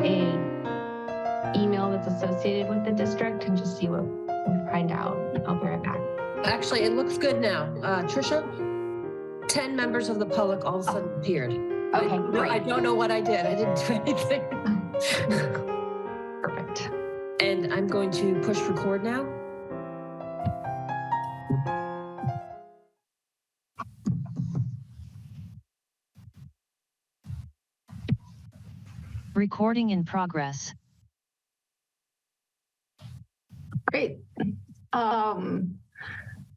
a email that's associated with the district and just see what we find out. I'll be right back. Actually, it looks good now. Trisha, 10 members of the public all of a sudden appeared. Okay, great. I don't know what I did. I didn't do anything. Perfect. And I'm going to push record now. Recording in progress. Great.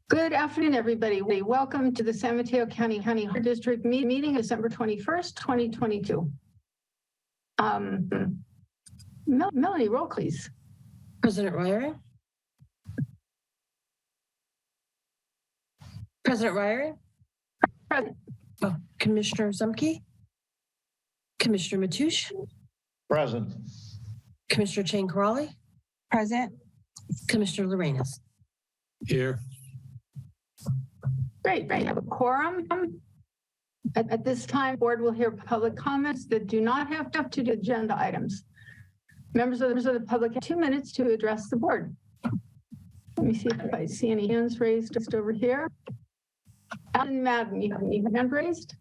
Good afternoon, everybody. Welcome to the San Mateo County District meeting, December 21st, 2022. Melanie, roll please. President Ryrie? President Ryrie? Present. Oh, Commissioner Zemke? Commissioner Mateusz? Present. Commissioner Chang Corrali? Present. Commissioner Lorenas? Here. Great. I have a quorum. At this time, the board will hear public comments that do not have to do agenda items. Members of the public have 2 minutes to address the board. Let me see if I see any hands raised just over here. Alan Madden, you have any hand raised?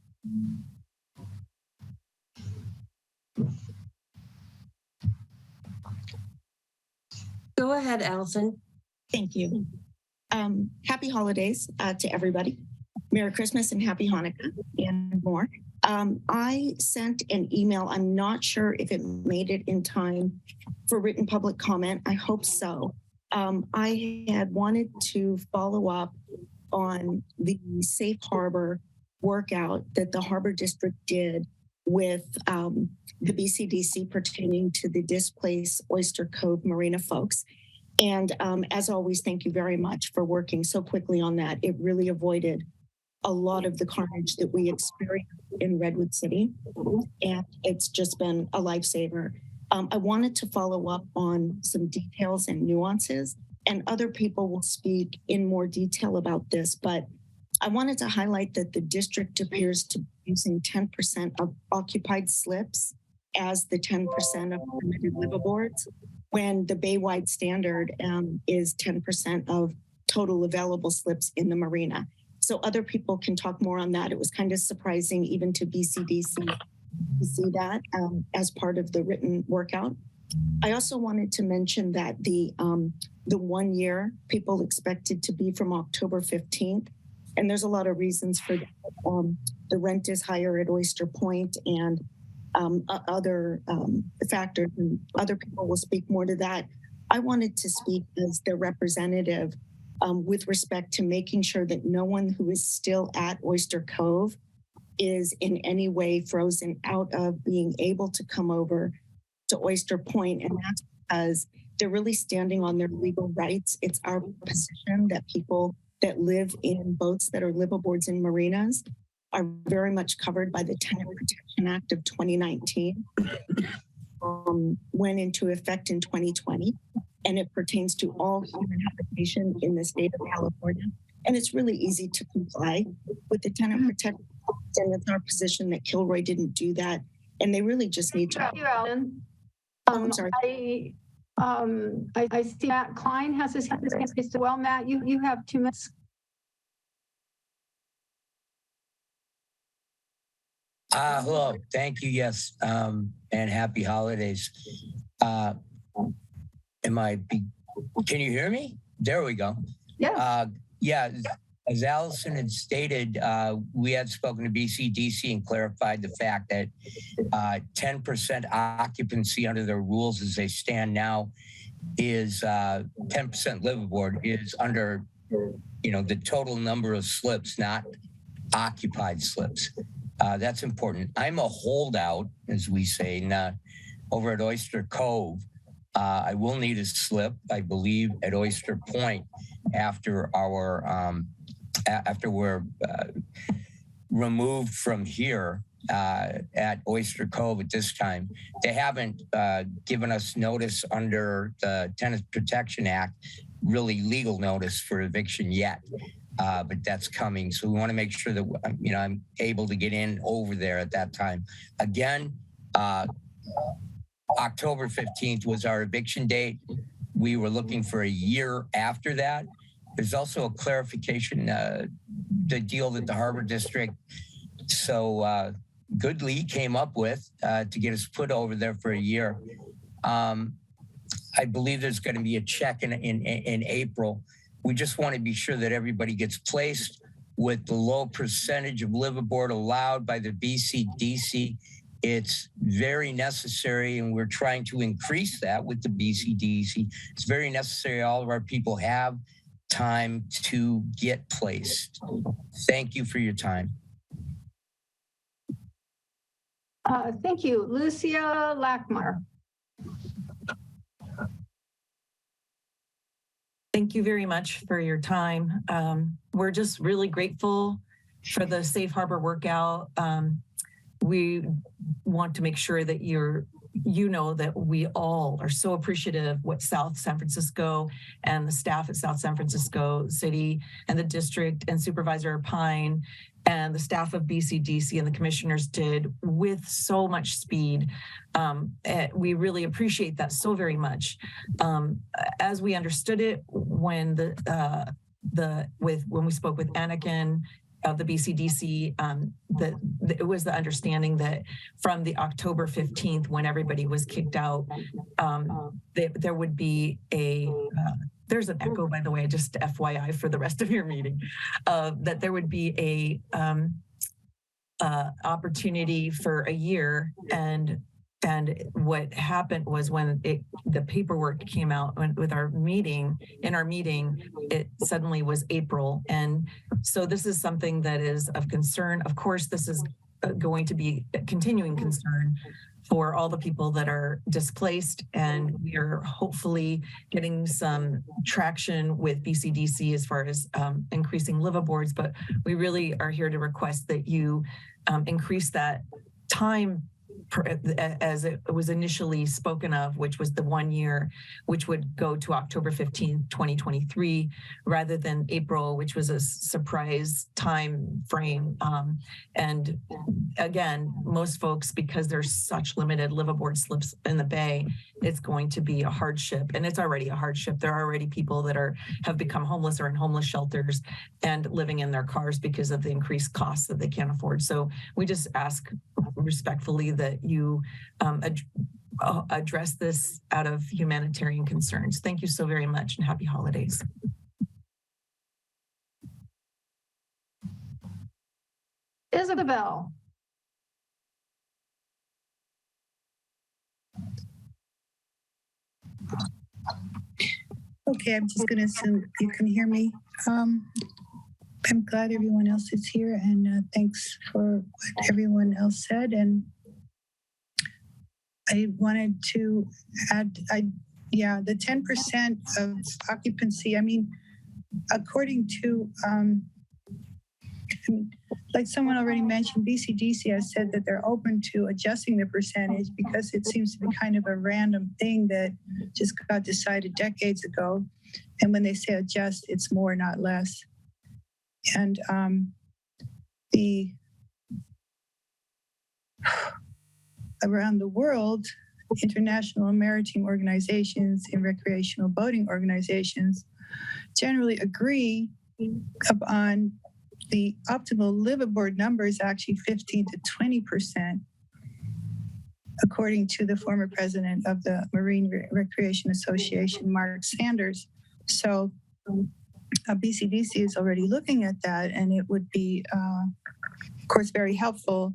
Go ahead, Allison. Thank you. Happy holidays to everybody. Merry Christmas and Happy Hanukkah and more. I sent an email. I'm not sure if it made it in time for written public comment. I hope so. I had wanted to follow up on the safe harbor workout that the Harbor District did with the BCDC pertaining to the displaced Oyster Cove Marina folks. And as always, thank you very much for working so quickly on that. It really avoided a lot of the carnage that we experienced in Redwood City. And it's just been a lifesaver. I wanted to follow up on some details and nuances, and other people will speak in more detail about this, but I wanted to highlight that the district appears to be using 10% of occupied slips as the 10% of permitted liveaboards, when the Baywide standard is 10% of total available slips in the marina. So other people can talk more on that. It was kind of surprising even to BCDC to see that as part of the written workout. I also wanted to mention that the 1 year people expected to be from October 15th. And there's a lot of reasons for that. The rent is higher at Oyster Point and other factors, and other people will speak more to that. I wanted to speak as their representative with respect to making sure that no one who is still at Oyster Cove is in any way frozen out of being able to come over to Oyster Point. And that's because they're really standing on their legal rights. It's our position that people that live in boats that are liveaboards in marinas are very much covered by the Tenant Protection Act of 2019, went into effect in 2020, and it pertains to all human habitation in the state of California. And it's really easy to comply with the Tenant Protection Act, and it's our position that Kilroy didn't do that, and they really just need to. Thank you, Ellen. I'm sorry. I see Matt Klein has his hand raised as well. Matt, you have 2 minutes. Hello, thank you. Yes, and happy holidays. Can you hear me? There we go. Yeah. Yeah, as Allison had stated, we had spoken to BCDC and clarified the fact that 10% occupancy under their rules as they stand now is 10% liveaboard is under, the total number of slips, not occupied slips. That's important. I'm a holdout, as we say, over at Oyster Cove. I will need a slip, I believe, at Oyster Point after we're removed from here at Oyster Cove at this time. They haven't given us notice under the Tenant Protection Act, really legal notice for eviction yet. But that's coming. So we want to make sure that, I'm able to get in over there at that time. Again, October 15th was our eviction date. We were looking for a year after that. There's also a clarification, the deal that the Harbor District so goodly came up with to get us put over there for a year. I believe there's going to be a check in April. We just want to be sure that everybody gets placed with the low percentage of liveaboard allowed by the BCDC. It's very necessary, and we're trying to increase that with the BCDC. It's very necessary all of our people have time to get placed. Thank you for your time. Thank you. Lucia Lackmar. Thank you very much for your time. We're just really grateful for the Safe Harbor workout. We want to make sure that you know that we all are so appreciative what South San Francisco and the staff at South San Francisco City and the district and Supervisor Pine and the staff of BCDC and the commissioners did with so much speed. We really appreciate that so very much. As we understood it, when when we spoke with Anakin of the BCDC, it was the understanding that from the October 15th, when everybody was kicked out, there would be a there's an echo, by the way, just FYI for the rest of your meeting, that there would be a opportunity for a year. And what happened was when the paperwork came out with our meeting, it suddenly was April. And so this is something that is of concern. Of course, this is going to be a continuing concern for all the people that are displaced. And we are hopefully getting some traction with BCDC as far as increasing liveaboards, but we really are here to request that you increase that time as it was initially spoken of, which was the 1 year, which would go to October 15th, 2023, rather than April, which was a surprise time frame. And again, most folks, because there's such limited liveaboard slips in the Bay, it's going to be a hardship, and it's already a hardship. There are already people that have become homeless or in homeless shelters and living in their cars because of the increased costs that they can't afford. So we just ask respectfully that you address this out of humanitarian concerns. Thank you so very much, and happy holidays. Isabel. Okay, I'm just going to assume you can hear me. I'm glad everyone else is here, and thanks for what everyone else said. And I wanted to add, the 10% of occupancy, I mean, according to, like someone already mentioned, BCDC has said that they're open to adjusting the percentage because it seems to be kind of a random thing that just got decided decades ago. And when they say adjust, it's more, not less. And around the world, international maritime organizations and recreational boating organizations generally agree upon the optimal liveaboard number is actually 15 to 20%, according to the former president of the Marine Recreation Association, Mark Sanders. So BCDC is already looking at that, and it would be, of course, very helpful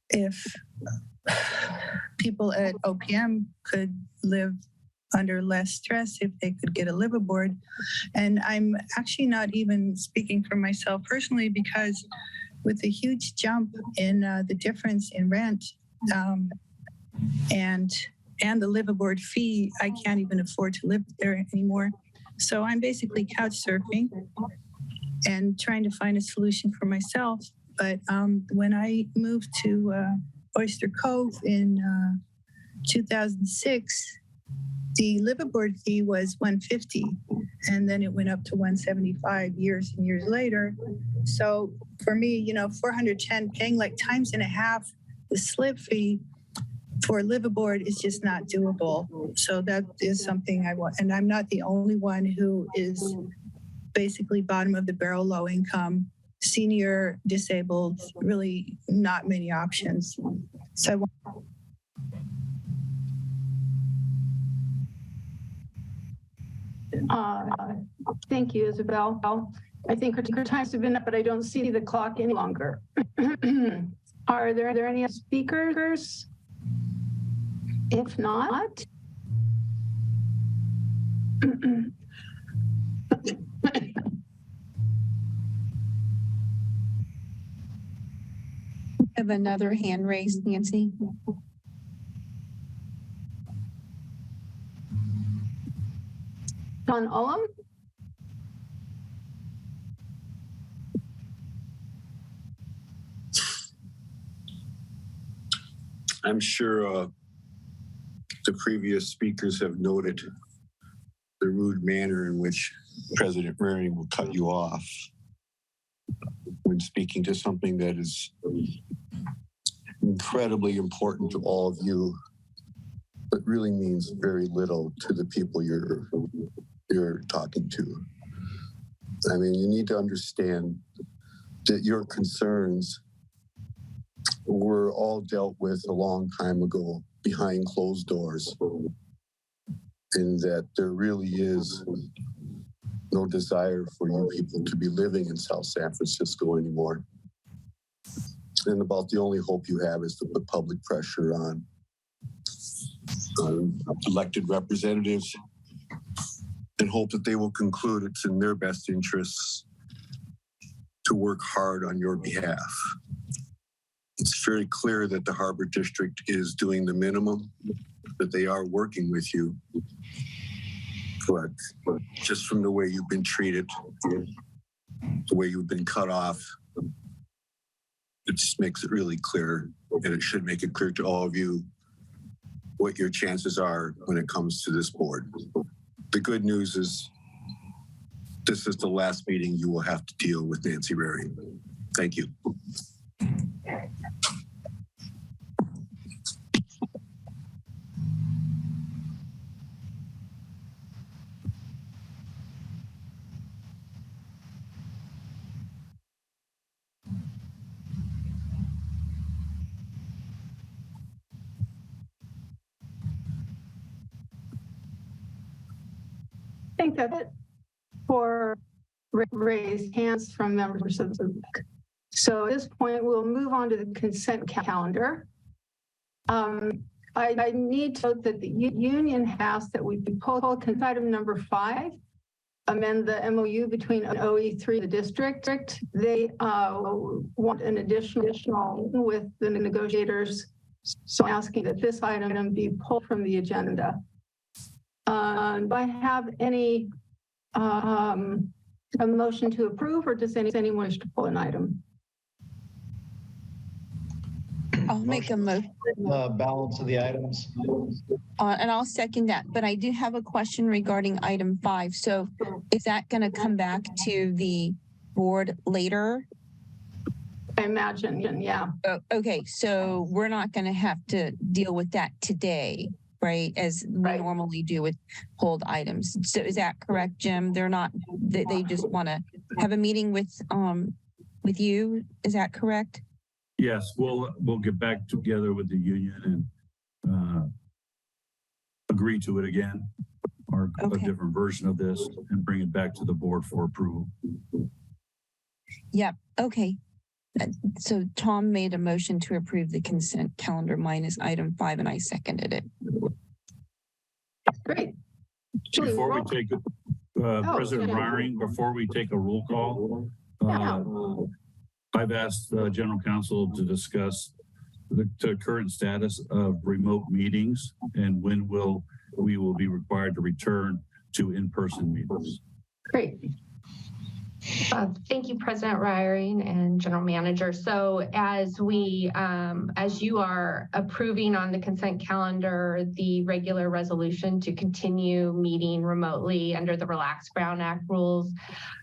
if people at OPM could live under less stress if they could get a liveaboard. And I'm actually not even speaking for myself personally, because with the huge jump in the difference in rent and the liveaboard fee, I can't even afford to live there anymore. So I'm basically couch surfing and trying to find a solution for myself. But when I moved to Oyster Cove in 2006, the liveaboard fee was $150, and then it went up to $175 years and years later. So for me, $410, paying like times and a half the slip fee, for liveaboard is just not doable. So that is something I want, and I'm not the only one who is basically bottom of the barrel, low income, senior, disabled, really not many options. So I want Thank you, Isabel. I think her times have been up, but I don't see the clock any longer. Are there any speakers? If not, Have another hand raised, Nancy. Don Ullum? I'm sure the previous speakers have noted the rude manner in which President Marion will cut you off when speaking to something that is incredibly important to all of you, but really means very little to the people you're talking to. I mean, you need to understand that your concerns were all dealt with a long time ago behind closed doors, and that there really is no desire for you people to be living in South San Francisco anymore. And about the only hope you have is to put public pressure on elected representatives and hope that they will conclude it's in their best interests to work hard on your behalf. It's very clear that the Harbor District is doing the minimum, that they are working with you. But just from the way you've been treated, the way you've been cut off, it just makes it really clear, and it should make it clear to all of you what your chances are when it comes to this board. The good news is this is the last meeting you will have to deal with Nancy Rary. Thank you. I think that's it for raised hands from members of the public. So at this point, we'll move on to the consent calendar. I need to note that the union has that we pull consent item number 5, amend the MOU between OE3 the district. They want an additional with the negotiators. So asking that this item be pulled from the agenda. Do I have any a motion to approve, or does anyone wish to pull an item? I'll make a motion. Balance of the items. And I'll second that. But I do have a question regarding item 5. So is that going to come back to the board later? I imagine, yeah. Oh, okay, so we're not going to have to deal with that today, right? As we normally do with hold items. So is that correct, Jim? They're not. They just want to have a meeting with you. Is that correct? Yes, we'll get back together with the union and agree to it again, or a different version of this, and bring it back to the board for approval. Yep. Okay. So Tom made a motion to approve the consent calendar minus item 5, and I seconded it. Great. Before we take President Reiring, before we take a roll call, I've asked the General Counsel to discuss the current status of remote meetings and when we will be required to return to in-person meetings. Great. Thank you, President Ryring and General Manager. So as you are approving on the consent calendar, the regular resolution to continue meeting remotely under the Relax Brown Act rules,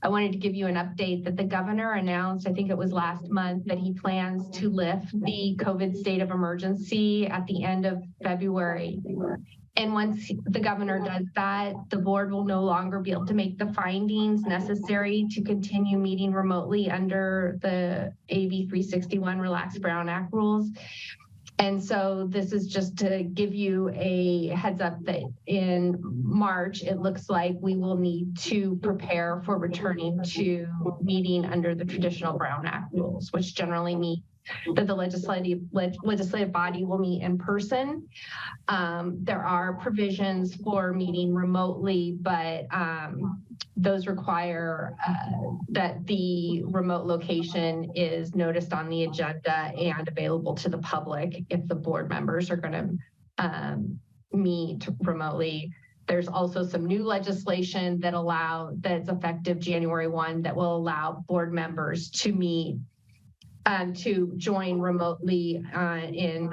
I wanted to give you an update that the governor announced, I think it was last month, that he plans to lift the COVID state of emergency at the end of February. And once the governor does that, the board will no longer be able to make the findings necessary to continue meeting remotely under the AB 361 Relax Brown Act rules. And so this is just to give you a heads up that in March, it looks like we will need to prepare for returning to meeting under the traditional Brown Act rules, which generally mean that the legislative body will meet in person. There are provisions for meeting remotely, but those require that the remote location is noticed on the agenda and available to the public if the board members are going to meet remotely. There's also some new legislation that's effective January 1 that will allow board members to meet to join remotely in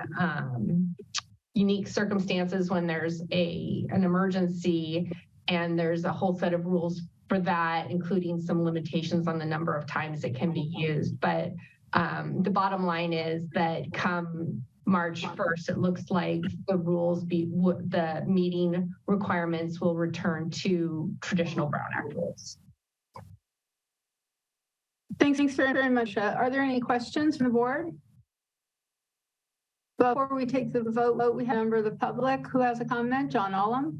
unique circumstances when there's an emergency, and there's a whole set of rules for that, including some limitations on the number of times it can be used. But the bottom line is that come March 1st, it looks like the meeting requirements will return to traditional Brown Act rules. Thanks very much. Are there any questions from the board? Before we take the vote, we have a member of the public who has a comment. John Olam.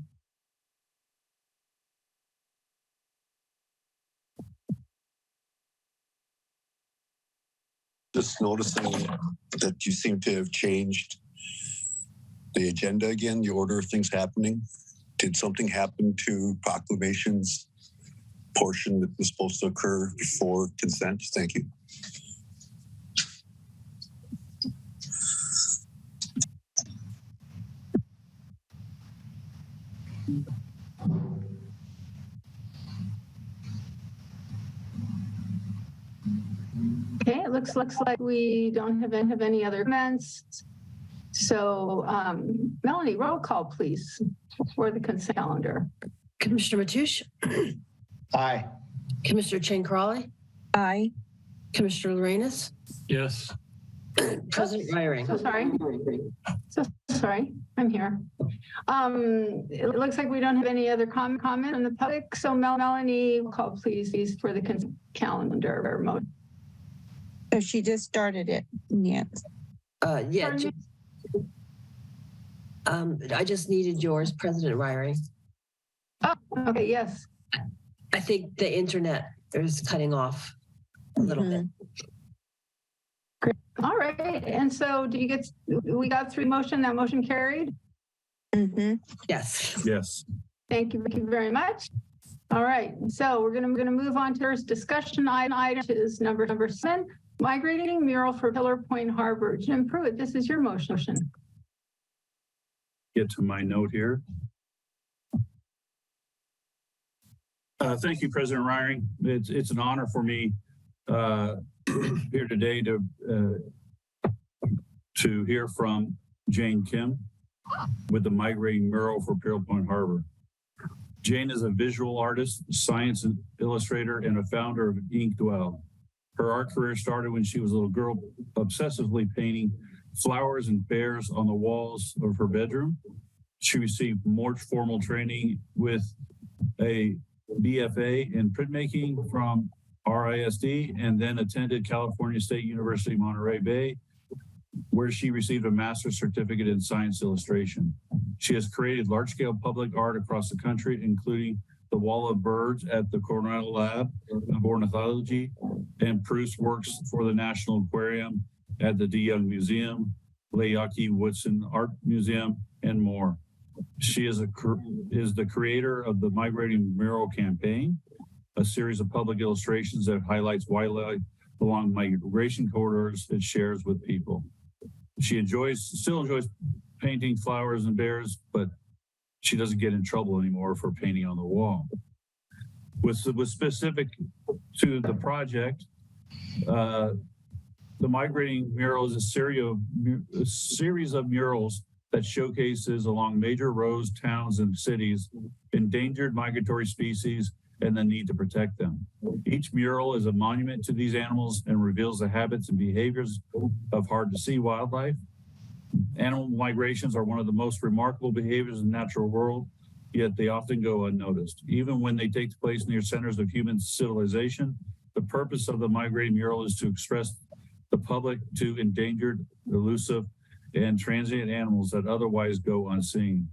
Just noticing that you seem to have changed the agenda again, the order of things happening. Did something happen to proclamations portion that was supposed to occur before consent? Thank you. Okay, it looks like we don't have any other comments. So Melanie, roll call, please, for the consent calendar. Commissioner Mateusz? Aye. Commissioner Chang Crawley? Aye. Commissioner Lorenz? Yes. President Ryring? So sorry, I'm here. It looks like we don't have any other comment from the public. So Melanie, roll call, please, for the consent calendar mode. So she just started it. Yes. Yeah. I just needed yours, President Ryring. Oh, okay, yes. I think the internet is cutting off a little bit. Great. All right. And so we got through motion, that motion carried? Mm-hmm. Yes. Yes. Thank you very much. All right. So we're gonna move on to our discussion item, which is number 7, migrating mural for Pillar Point Harbor. Jim Pruitt, this is your motion. Get to my note here. Thank you, President Ryring. It's an honor for me here today to hear from Jane Kim with the migrating mural for Pillar Point Harbor. Jane is a visual artist, science illustrator, and a founder of Ink Dwell. Her art career started when she was a little girl, obsessively painting flowers and bears on the walls of her bedroom. She received more formal training with a BFA in printmaking from RISD, and then attended California State University, Monterey Bay, where she received a master's certificate in science illustration. She has created large-scale public art across the country, including the Wall of Birds at the Cornell Lab of Ornithology, and produced works for the National Aquarium at the DeYoung Museum, Leaki Woodson Art Museum, and more. She is the creator of the Migrating Mural Campaign, a series of public illustrations that highlights wildlife along migration corridors it shares with people. She still enjoys painting flowers and bears, but she doesn't get in trouble anymore for painting on the wall. With specific to the project. The migrating mural is a series of murals that showcases along major roads, towns, and cities endangered migratory species and the need to protect them. Each mural is a monument to these animals and reveals the habits and behaviors of hard-to-see wildlife. Animal migrations are one of the most remarkable behaviors in the natural world, yet they often go unnoticed. Even when they take place near centers of human civilization, the purpose of the migrating mural is to express the public to endangered, elusive, and transient animals that otherwise go unseen.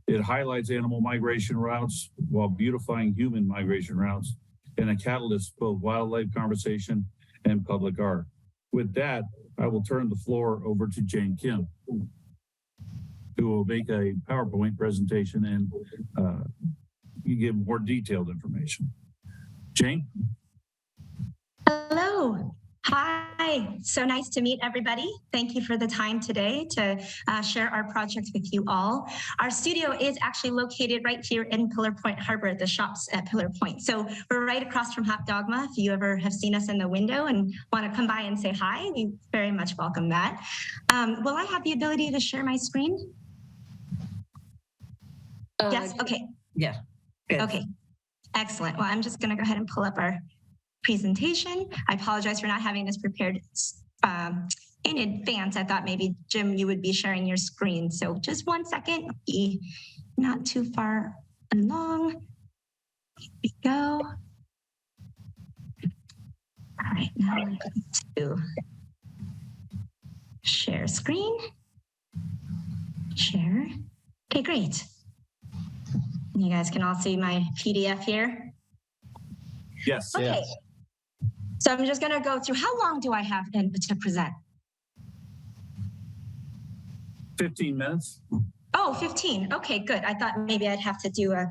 It highlights animal migration routes while beautifying human migration routes and a catalyst for both wildlife conversation and public art. With that, I will turn the floor over to Jane Kim, who will make a PowerPoint presentation and you give more detailed information. Jane? Hello. Hi, so nice to meet everybody. Thank you for the time today to share our project with you all. Our studio is actually located right here in Pillar Point Harbor, the shops at Pillar Point. So we're right across from Hot Dogma. If you ever have seen us in the window and want to come by and say hi, we very much welcome that. Will I have the ability to share my screen? Yes, okay. Yeah. Good. Okay, excellent. Well, I'm just gonna go ahead and pull up our presentation. I apologize for not having this prepared in advance. I thought maybe, Jim, you would be sharing your screen. So just 1 second, be not too far along. Here we go. All right, now I'm going to share screen. Share. Okay, great. You guys can all see my PDF here. Yes. Okay. Yes. So I'm just going to go through, how long do I have to present? 15 minutes. Oh, 15. Okay, good. I thought maybe I'd have to do a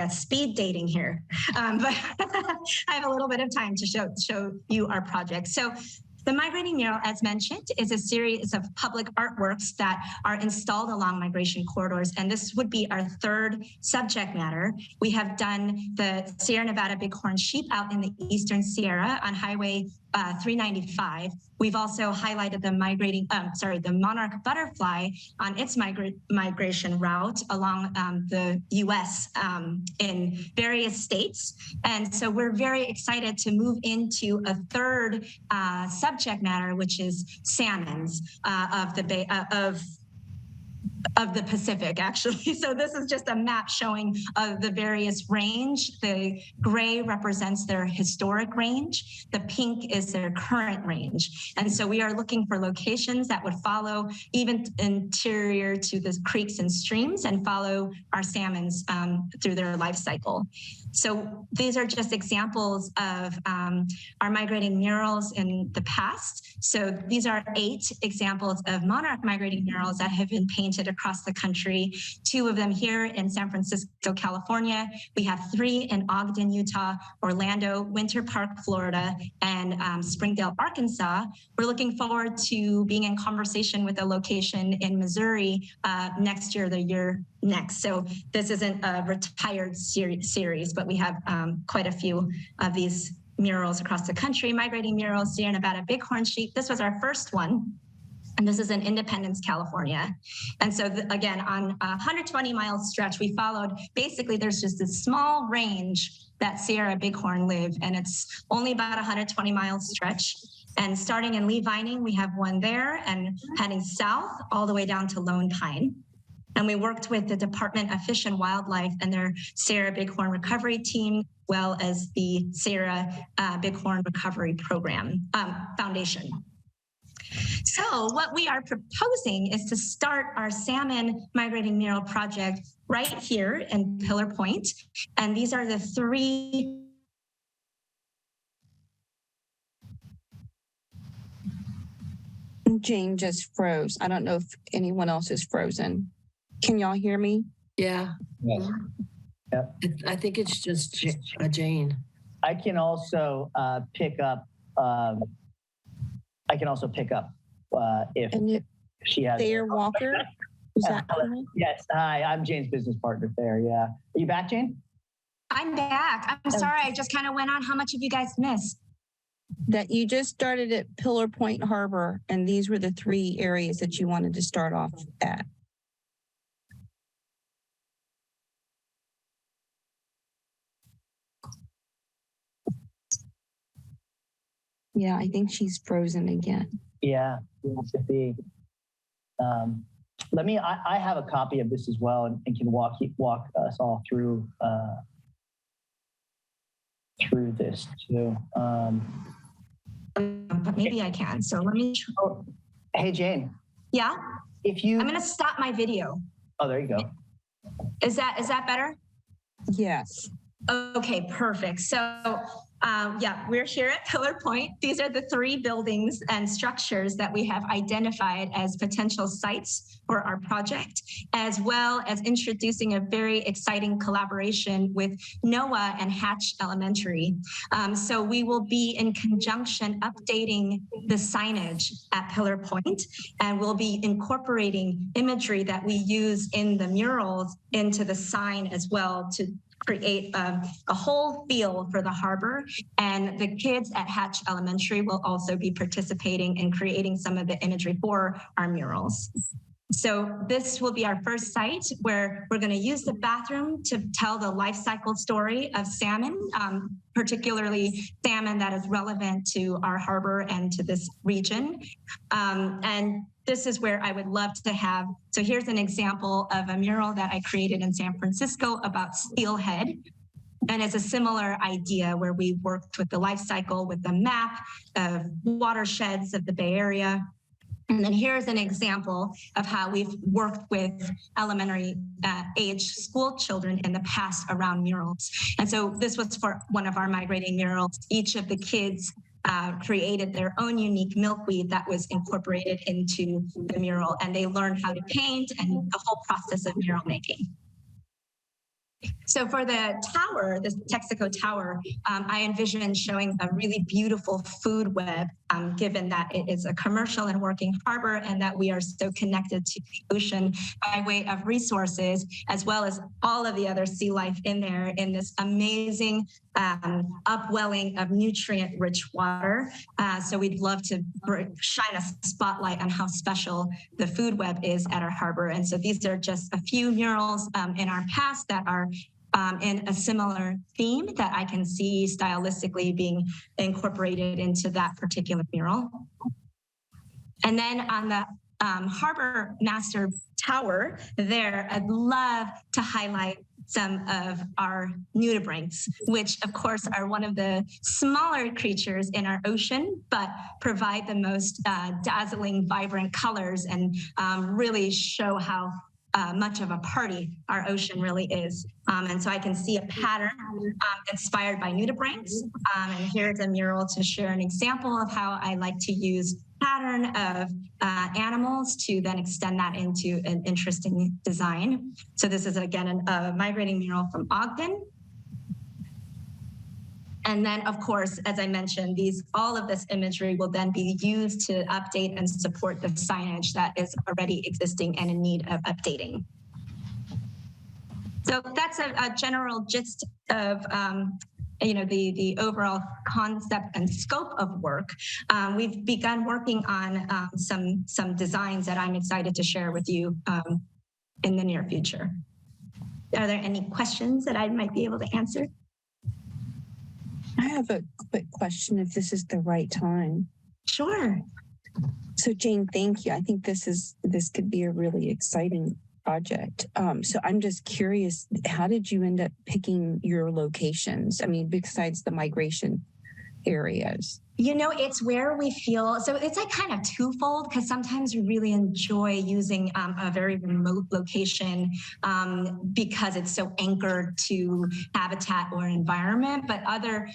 speed dating here, but I have a little bit of time to show you our project. So the migrating mural, as mentioned, is a series of public artworks that are installed along migration corridors, and this would be our third subject matter. We have done the Sierra Nevada bighorn sheep out in the Eastern Sierra on Highway 395. We've also highlighted the the monarch butterfly on its migration route along the U.S. In various states. And so we're very excited to move into a third subject matter, which is salmons of the Pacific, actually. So this is just a map showing the various range. The gray represents their historic range. The pink is their current range. And so we are looking for locations that would follow even interior to the creeks and streams and follow our salmons through their life cycle. So these are just examples of our migrating murals in the past. So these are 8 examples of monarch migrating murals that have been painted across the country. 2 of them here in San Francisco, California. We have 3 in Ogden, Utah, Orlando, Winter Park, Florida, and Springdale, Arkansas. We're looking forward to being in conversation with a location in Missouri next year, the year next. So this isn't a retired series, but we have quite a few of these murals across the country. Migrating murals, Sierra Nevada bighorn sheep. This was our first one. And this is in Independence, California. And so again, on a 120-mile stretch, we followed, basically there's just a small range that Sierra bighorn live, and it's only about a 120-mile stretch. And starting in Lee Vining, we have one there, and heading south all the way down to Lone Pine. And we worked with the Department of Fish and Wildlife and their Sierra Bighorn Recovery Team, well as the Sierra Bighorn Recovery Program Foundation. So what we are proposing is to start our salmon migrating mural project right here in Pillar Point. And these are the 3 Jane just froze. I don't know if anyone else is frozen. Can y'all hear me? Yeah. Yes. Yep. I think it's just Jane. I can also pick up. If she has. Thayer Walker. Is that correct? Yes. Hi, I'm Jane's business partner there. Yeah. Are you back, Jane? I'm back. I'm sorry. I just kind of went on. How much have you guys missed? That you just started at Pillar Point Harbor, and these were the 3 areas that you wanted to start off at. Yeah, I think she's frozen again. Yeah, it should be. I have a copy of this as well and can walk us all through this too. But maybe I can. So let me. Oh, hey, Jane. Yeah. If you. I'm going to stop my video. Oh, there you go. Is that better? Yes. Okay, perfect. So yeah, we're here at Pillar Point. These are the 3 buildings and structures that we have identified as potential sites for our project, as well as introducing a very exciting collaboration with NOAA and Hatch Elementary. So we will be in conjunction updating the signage at Pillar Point, and we'll be incorporating imagery that we use in the murals into the sign as well to create a whole feel for the harbor. And the kids at Hatch Elementary will also be participating in creating some of the imagery for our murals. So this will be our first site where we're going to use the bathroom to tell the life cycle story of salmon, particularly salmon that is relevant to our harbor and to this region. And this is where I would love to have, so here's an example of a mural that I created in San Francisco about steelhead. And it's a similar idea where we worked with the life cycle with the map of watersheds of the Bay Area. And then here's an example of how we've worked with elementary age school children in the past around murals. And so this was for one of our migrating murals. Each of the kids created their own unique milkweed that was incorporated into the mural, and they learned how to paint and the whole process of mural making. So for the tower, this Texaco Tower, I envision showing a really beautiful food web, given that it is a commercial and working harbor and that we are so connected to the ocean by way of resources, as well as all of the other sea life in there in this amazing upwelling of nutrient-rich water. So we'd love to shine a spotlight on how special the food web is at our harbor. And so these are just a few murals in our past that are in a similar theme that I can see stylistically being incorporated into that particular mural. And then on the Harbor Master Tower there, I'd love to highlight some of our nudibranchs, which of course are one of the smaller creatures in our ocean, but provide the most dazzling, vibrant colors and really show how much of a party our ocean really is. And so I can see a pattern inspired by nudibranchs. And here's a mural to share an example of how I like to use pattern of animals to then extend that into an interesting design. So this is again a migrating mural from Ogden. And then, of course, as I mentioned, all of this imagery will then be used to update and support the signage that is already existing and in need of updating. So that's a general gist of the overall concept and scope of work. We've begun working on some designs that I'm excited to share with you in the near future. Are there any questions that I might be able to answer? I have a quick question if this is the right time. Sure. So Jane, thank you. I think this could be a really exciting project. So I'm just curious, how did you end up picking your locations? I mean, besides the migration areas? You know, it's where we feel, so it's like kind of twofold, because sometimes we really enjoy using a very remote location because it's so anchored to habitat or environment, but other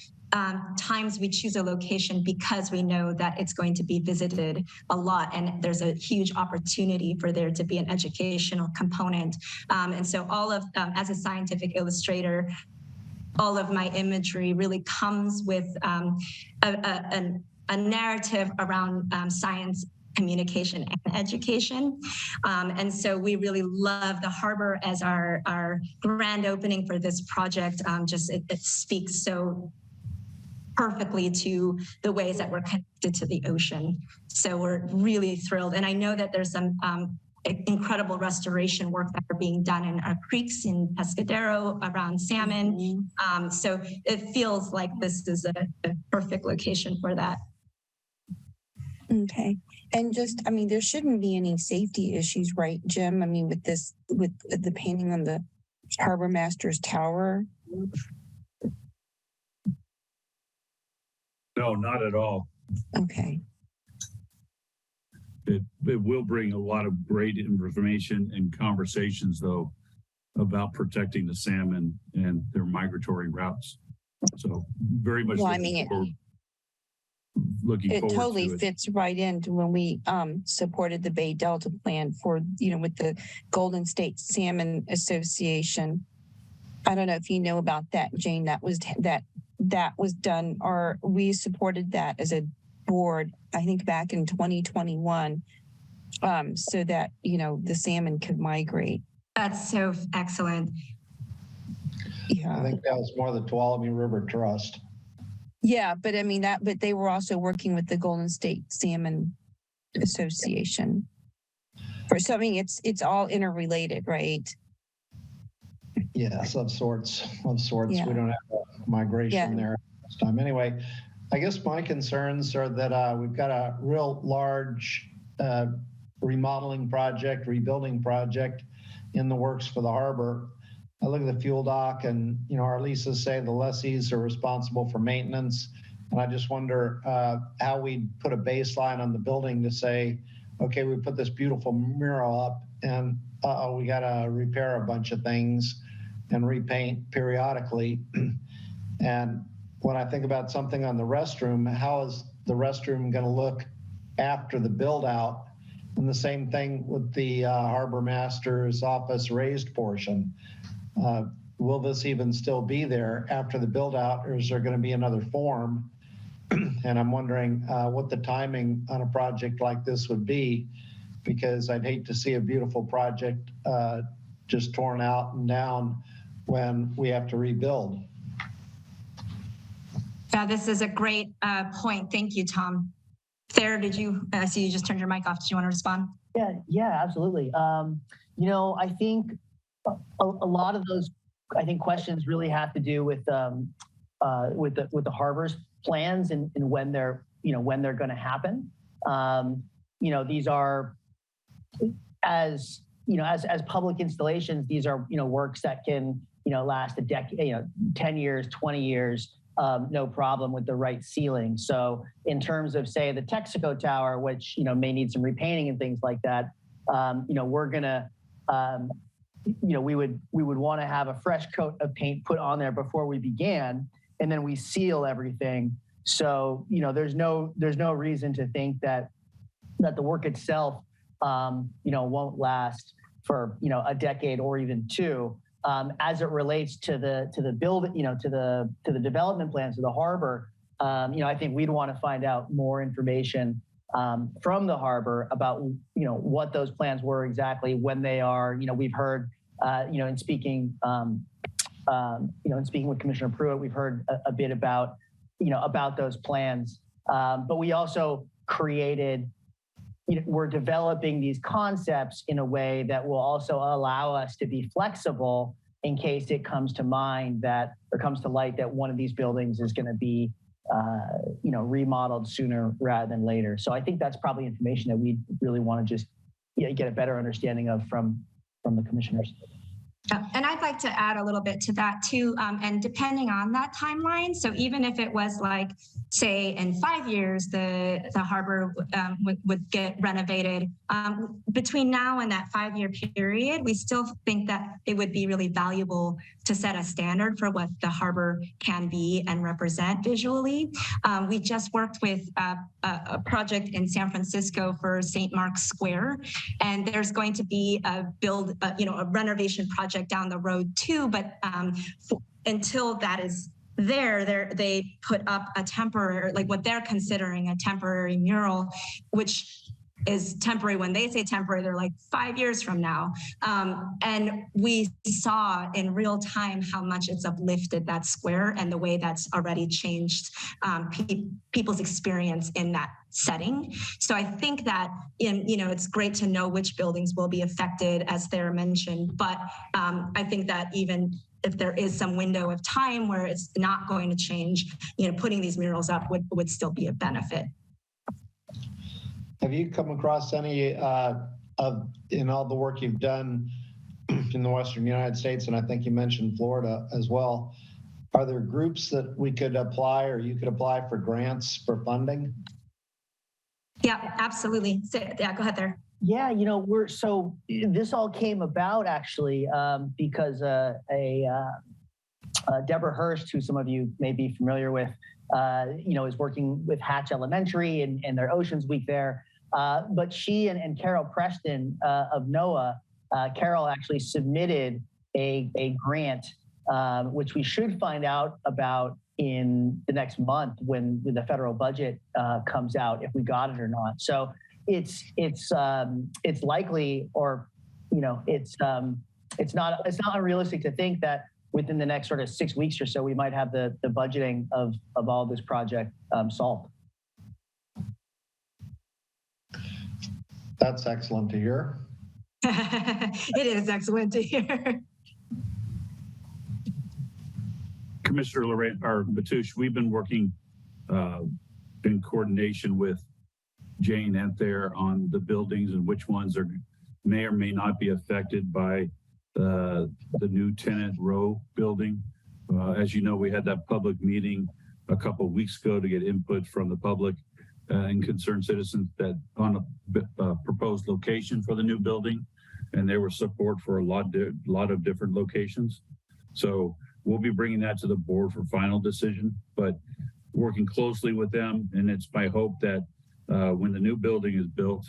times we choose a location because we know that it's going to be visited a lot and there's a huge opportunity for there to be an educational component. And so all of, as a scientific illustrator, all of my imagery really comes with a narrative around science communication and education. And so we really love the harbor as our grand opening for this project. It speaks so perfectly to the ways that we're connected to the ocean. So we're really thrilled. And I know that there's some incredible restoration work that are being done in our creeks in Pescadero around salmon. So it feels like this is a perfect location for that. Okay. And just, I mean, there shouldn't be any safety issues, right, Jim? I mean, with the painting on the Harbor Master's Tower. No, not at all. Okay. It will bring a lot of great information and conversations, though, about protecting the salmon and their migratory routes. So very much looking forward It totally to it. fits right into when we supported the Bay Delta plan for, with the Golden State Salmon Association. I don't know if you know about that, Jane. That was done, or we supported that as a board, I think back in 2021, so that the salmon could migrate. That's so excellent. Yeah, I think that was more the Tuolumne River Trust. Yeah, but I mean but they were also working with the Golden State Salmon Association. So I mean, it's all interrelated, right? Yes, of sorts. Yeah. We don't have a migration there this time. Anyway, I guess my concerns are that we've got a real large remodeling project, rebuilding project in the works for the harbor. I look at the fuel dock and, our leases say the lessees are responsible for maintenance. And I just wonder how we put a baseline on the building to say, okay, we put this beautiful mural up and we got to repair a bunch of things and repaint periodically. And when I think about something on the restroom, how is the restroom going to look after the build out? And the same thing with the harbor master's office raised portion. Will this even still be there after the build out, or is there going to be another form? And I'm wondering what the timing on a project like this would be, because I'd hate to see a beautiful project just torn out and down when we have to rebuild. Yeah, this is a great point. Thank you, Tom. Sarah, did you see you just turned your mic off? Did you want to respond? Yeah, absolutely. I think a lot of those, questions really have to do with the harbor's plans and when they're going to happen. These are as public installations. These are works that can last a decade, 10 years, 20 years. No problem with the right ceiling. So in terms of, say, the Texaco Tower, which may need some repainting and things like that, we're gonna we would want to have a fresh coat of paint put on there before we began, and then we seal everything. So there's no reason to think that the work itself won't last for a decade or even two. As it relates to the build, to the development plans of the harbor, I think we'd want to find out more information from the harbor about what those plans were exactly, when they are. We've heard in speaking with Commissioner Pruitt, we've heard a bit about about those plans, but we also created. We're developing these concepts in a way that will also allow us to be flexible in case it comes to mind that, or comes to light that one of these buildings is going to be, remodeled sooner rather than later. So I think that's probably information that we really want to just get a better understanding of from the commissioners. And I'd like to add a little bit to that too. And depending on that timeline, so even if it was like, say, in 5 years, the harbor would get renovated, between now and that 5-year period, we still think that it would be really valuable to set a standard for what the harbor can be and represent visually. We just worked with a project in San Francisco for St. Mark's Square, and there's going to be a renovation project down the road too, but until that is they put up a temporary, like what they're considering a temporary mural, which is temporary. When they say temporary, they're like 5 years from now. And we saw in real time how much it's uplifted that square and the way that's already changed people's experience in that setting. So I think that it's great to know which buildings will be affected, as Sarah mentioned, but I think that even if there is some window of time where it's not going to change, putting these murals up would still be a benefit. Have you come across any in all the work you've done in the Western United States, and I think you mentioned Florida as well, are there groups that we could apply or you could apply for grants for funding? Yeah, absolutely. Yeah, go ahead there. Yeah, so this all came about actually because Deborah Hurst, who some of you may be familiar with, is working with Hatch Elementary and their Oceans Week there. But she and Carol Preston of NOAA, Carol actually submitted a grant, which we should find out about in the next month when the federal budget comes out, if we got it or not. So it's likely, or it's not unrealistic to think that within the next sort of 6 weeks or so, we might have the budgeting of all this project solved. That's excellent to hear. It is excellent to hear. Commissioner Lorraine, or Matoush, we've been working in coordination with Jane Enthere on the buildings and which ones may or may not be affected by the new tenant row building. As you know, we had that public meeting a couple of weeks ago to get input from the public and concerned citizens that on a proposed location for the new building, and there was support for a lot of different locations. So we'll be bringing that to the board for final decision, but working closely with them. And it's my hope that when the new building is built,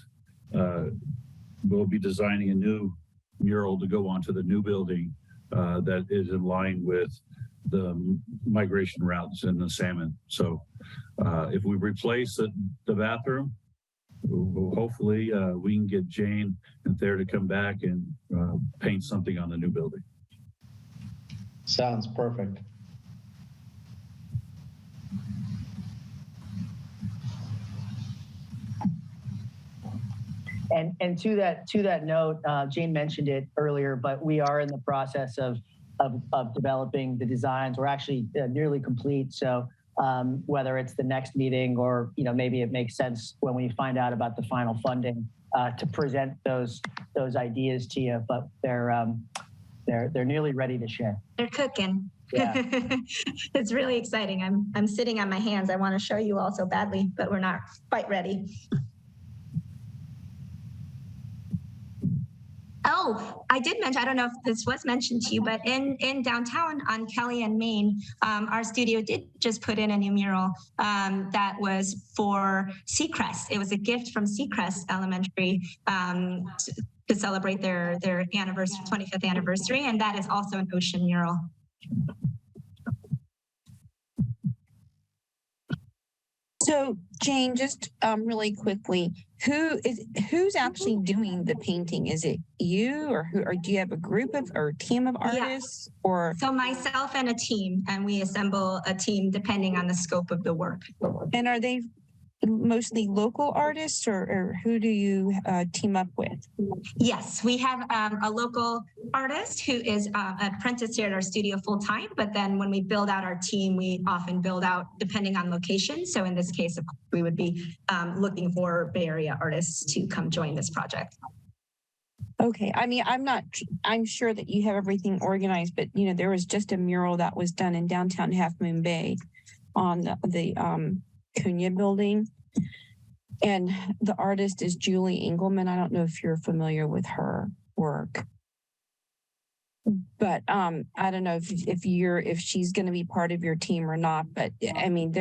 we'll be designing a new mural to go onto the new building that is in line with the migration routes and the salmon. So if we replace the bathroom, hopefully we can get Jane and Thayer to come back and paint something on the new building. Sounds perfect. And to that note, Jane mentioned it earlier, but we are in the process of developing the designs. We're actually nearly complete. So whether it's the next meeting or maybe it makes sense when we find out about the final funding to present those ideas to you. But they're nearly ready to share. They're cooking. Yeah. It's really exciting. I'm sitting on my hands. I want to show you all so badly, but we're not quite ready. Oh, I did mention, I don't know if this was mentioned to you, but in downtown on Kelly and Main, our studio did just put in a new mural that was for Seacrest. It was a gift from Seacrest Elementary to celebrate their 25th anniversary, and that is also an ocean mural. So Jane, just really quickly, who's actually doing the painting? Is it you, or do you have a group of or a team of artists? Yeah. Or so myself and a team, and we assemble a team depending on the scope of the work. And are they mostly local artists, or who do you team up with? Yes, we have a local artist who is an apprentice here at our studio full time, but then when we build out our team, we often build out depending on location. So in this case, of course, we would be looking for Bay Area artists to come join this project. Okay. I mean, I'm sure that you have everything organized, but there was just a mural that was done in downtown Half Moon Bay on the Cunha building, and the artist is Julie Engelman. I don't know if you're familiar with her work, but I don't know if she's going to be part of your team or not. But I mean,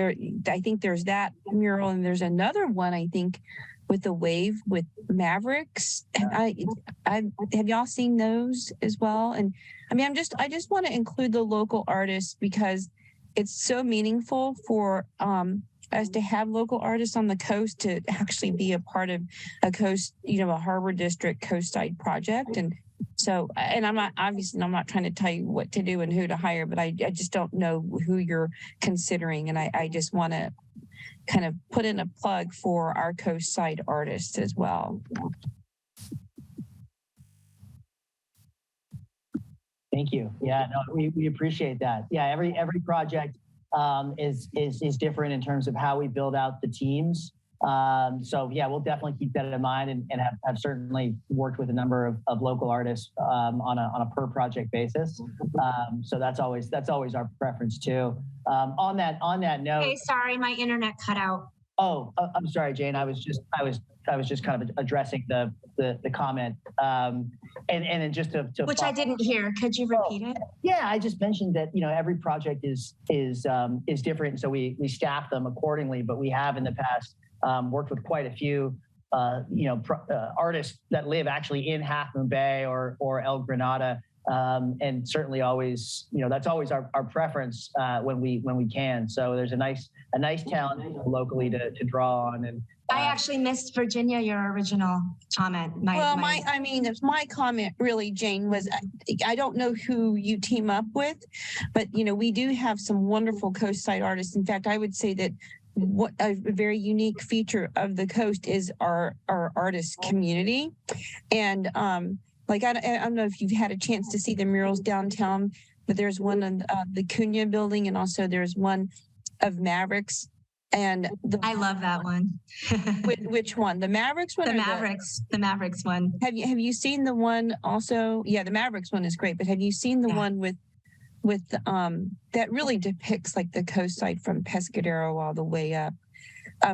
I think there's that mural, and there's another one, I think, with the wave with Mavericks. I have y'all seen those as well? And I mean, I just want to include the local artists because it's so meaningful for as to have local artists on the coast to actually be a part of a coast, a harbor district coastside project. And so, and I'm not trying to tell you what to do and who to hire, but I just don't know who you're considering. And I just want to kind of put in a plug for our coastside artists as well. Thank you. Yeah, no, we appreciate that. Yeah, every project is different in terms of how we build out the teams. So yeah, we'll definitely keep that in mind and have certainly worked with a number of local artists on a per project basis. So that's always our preference too. On that note. Hey, sorry, my internet cut out. Oh, I'm sorry, Jane. I was just kind of addressing the comment. And then just to which I didn't hear. Could you repeat it? Yeah, I just mentioned that every project is different, so we staff them accordingly. But we have in the past worked with quite a few artists that live actually in Half Moon Bay or El Granada. And certainly always, that's always our preference when we can. So there's a nice talent locally to draw on. And I actually missed Virginia, your original comment. My comment really, Jane, was I don't know who you team up with, but we do have some wonderful coastside artists. In fact, I would say that what a very unique feature of the coast is our artist community. And I don't know if you've had a chance to see the murals downtown, but there's one on the Cunha building, and also there's one of Mavericks. And I love that one. Which one? The Mavericks one? The Mavericks one. Have you seen the one also? Yeah, the Mavericks one is great, but have you seen the one with that really depicts like the coastside from Pescadero all the way up?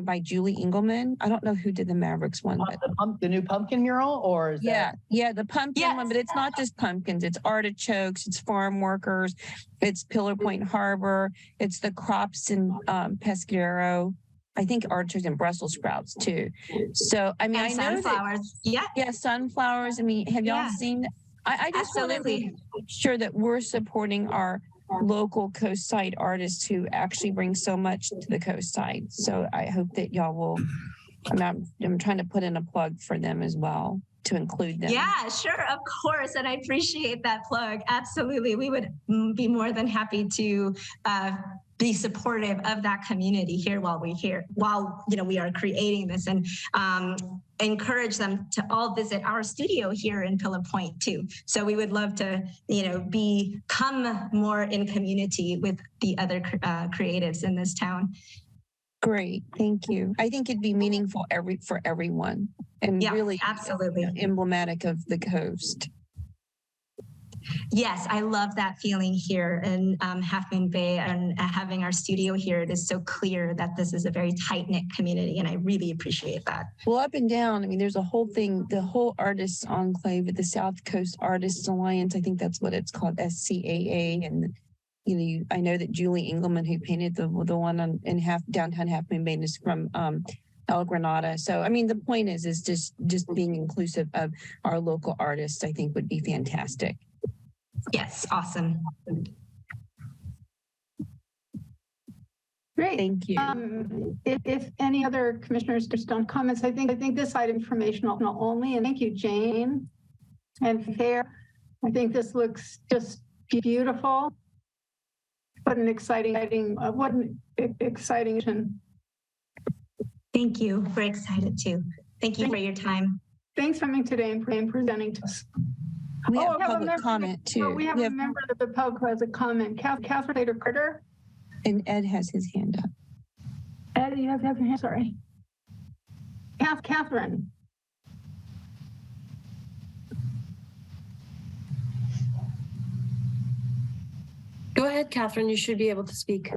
By Julie Engelman. I don't know who did the Mavericks one, but the new pumpkin mural, or is that? Yeah, the pumpkin one. But it's not just pumpkins. It's artichokes. It's farm workers. It's Pillar Point Harbor. It's the crops in Pescadero. I think artichokes and Brussels sprouts too. So I know sunflowers. Yeah, sunflowers. Have y'all seen? I just want to make sure that we're supporting our local coastside artists who actually bring so much to the coastside. So I hope that y'all will, I'm trying to put in a plug for them as well to include them. Yeah, sure, of course. And I appreciate that plug. Absolutely. We would be more than happy to be supportive of that community here while we are creating this, and encourage them to all visit our studio here in Pillar Point too. So we would love to, become more in community with the other creatives in this town. Great, thank you. I think it'd be meaningful for everyone, and really absolutely emblematic of the coast. Yes, I love that feeling here in Half Moon Bay, and having our studio here. It is so clear that this is a very tight-knit community, and I really appreciate that. Well, up and down, there's a whole thing, the whole artists enclave at the South Coast Artists Alliance. I think that's what it's called, SCAA. And I know that Julie Engelman, who painted the one in downtown Half Moon Bay, is from El Granada. So the point is just being inclusive of our local artists, I think would be fantastic. Yes, awesome. Great. Thank you. If any other commissioners just on comments, I think this side informational only. And thank you, Jane and Fair. I think this looks just beautiful. What an exciting. Thank you. We're excited too. Thank you for your time. Thanks for coming today and presenting to us. We have public comment too. We have a member of the public who has a comment. Catherine Carter. And Ed has his hand up. Ed, you have to have your hand, sorry. Catherine. Go ahead, Catherine. You should be able to speak.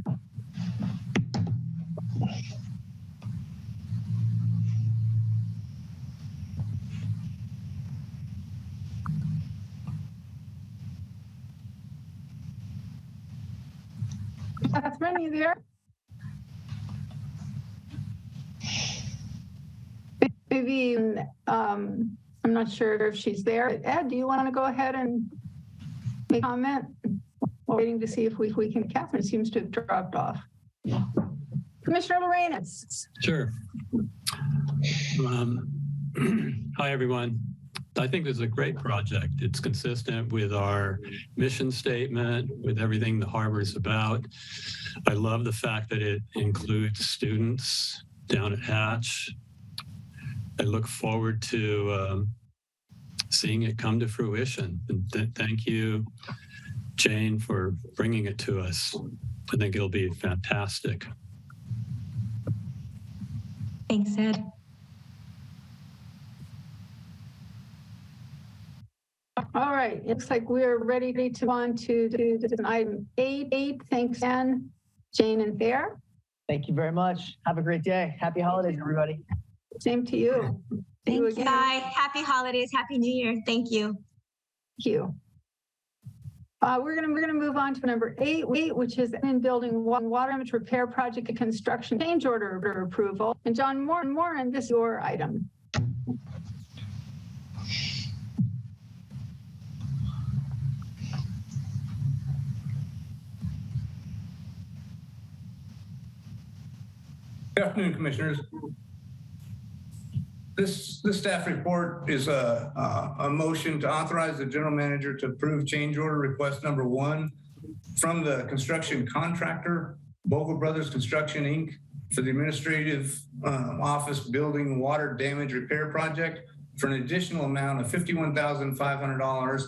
Catherine, are you there? Maybe, I'm not sure if she's there. Ed, do you want to go ahead and make a comment? We're waiting to see if we can. Catherine seems to have dropped off. Commissioner Lorenz. Sure. Hi, everyone. I think this is a great project. It's consistent with our mission statement, with everything the harbor is about. I love the fact that it includes students down at Hatch. I look forward to seeing it come to fruition. And thank you, Jane, for bringing it to us. I think it'll be fantastic. Thanks, Ed. All right, it looks like we're ready to move on to item 8. Thanks, Ann, Jane, and Thayer. Thank you very much. Have a great day. Happy holidays, everybody. Same to you. Thank you. Bye. Happy holidays. Happy New Year. Thank you. Thank you. We're gonna move on to number 8, which is in building water damage repair project construction change order approval. And John Moran, this is your item. Good afternoon, Commissioners. This staff report is a motion to authorize the general manager to approve change order request number 1 from the construction contractor, Bogle Brothers Construction, Inc., for the administrative office building water damage repair project for an additional amount of $51,500,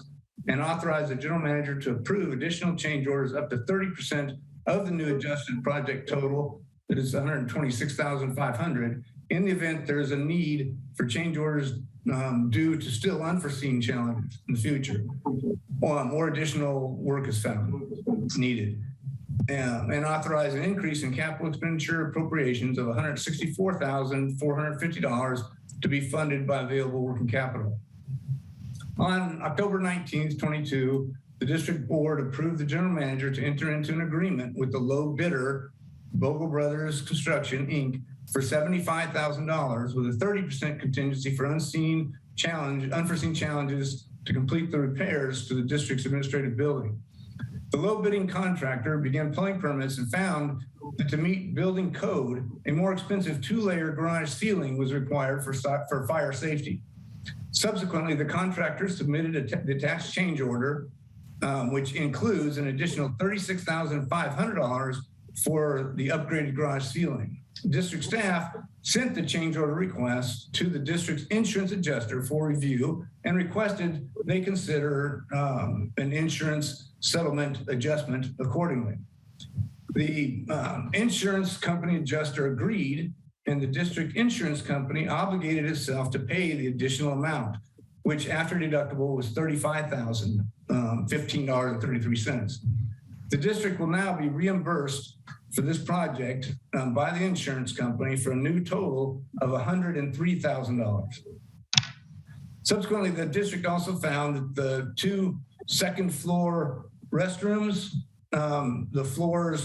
and authorize the general manager to approve additional change orders up to 30% of the new adjusted project total, that is $126,500, in the event there is a need for change orders due to still unforeseen challenges in the future, or additional work is found needed. And authorize an increase in capital expenditure appropriations of $164,450 to be funded by available working capital. On October 19th, 22, the district board approved the general manager to enter into an agreement with the low bidder, Bogle Brothers Construction, Inc., for $75,000 with a 30% contingency for unforeseen challenges to complete the repairs to the district's administrative building. The low bidding contractor began pulling permits and found that to meet building code, a more expensive 2-layer garage ceiling was required for fire safety. Subsequently, the contractor submitted a detached change order, which includes an additional $36,500 for the upgraded garage ceiling. District staff sent the change order request to the district's insurance adjuster for review and requested they consider an insurance settlement adjustment accordingly. The insurance company adjuster agreed, and the district insurance company obligated itself to pay the additional amount, which after deductible was $35,015.33. The district will now be reimbursed for this project by the insurance company for a new total of $103,000. Subsequently, the district also found that the 2 second floor restrooms, the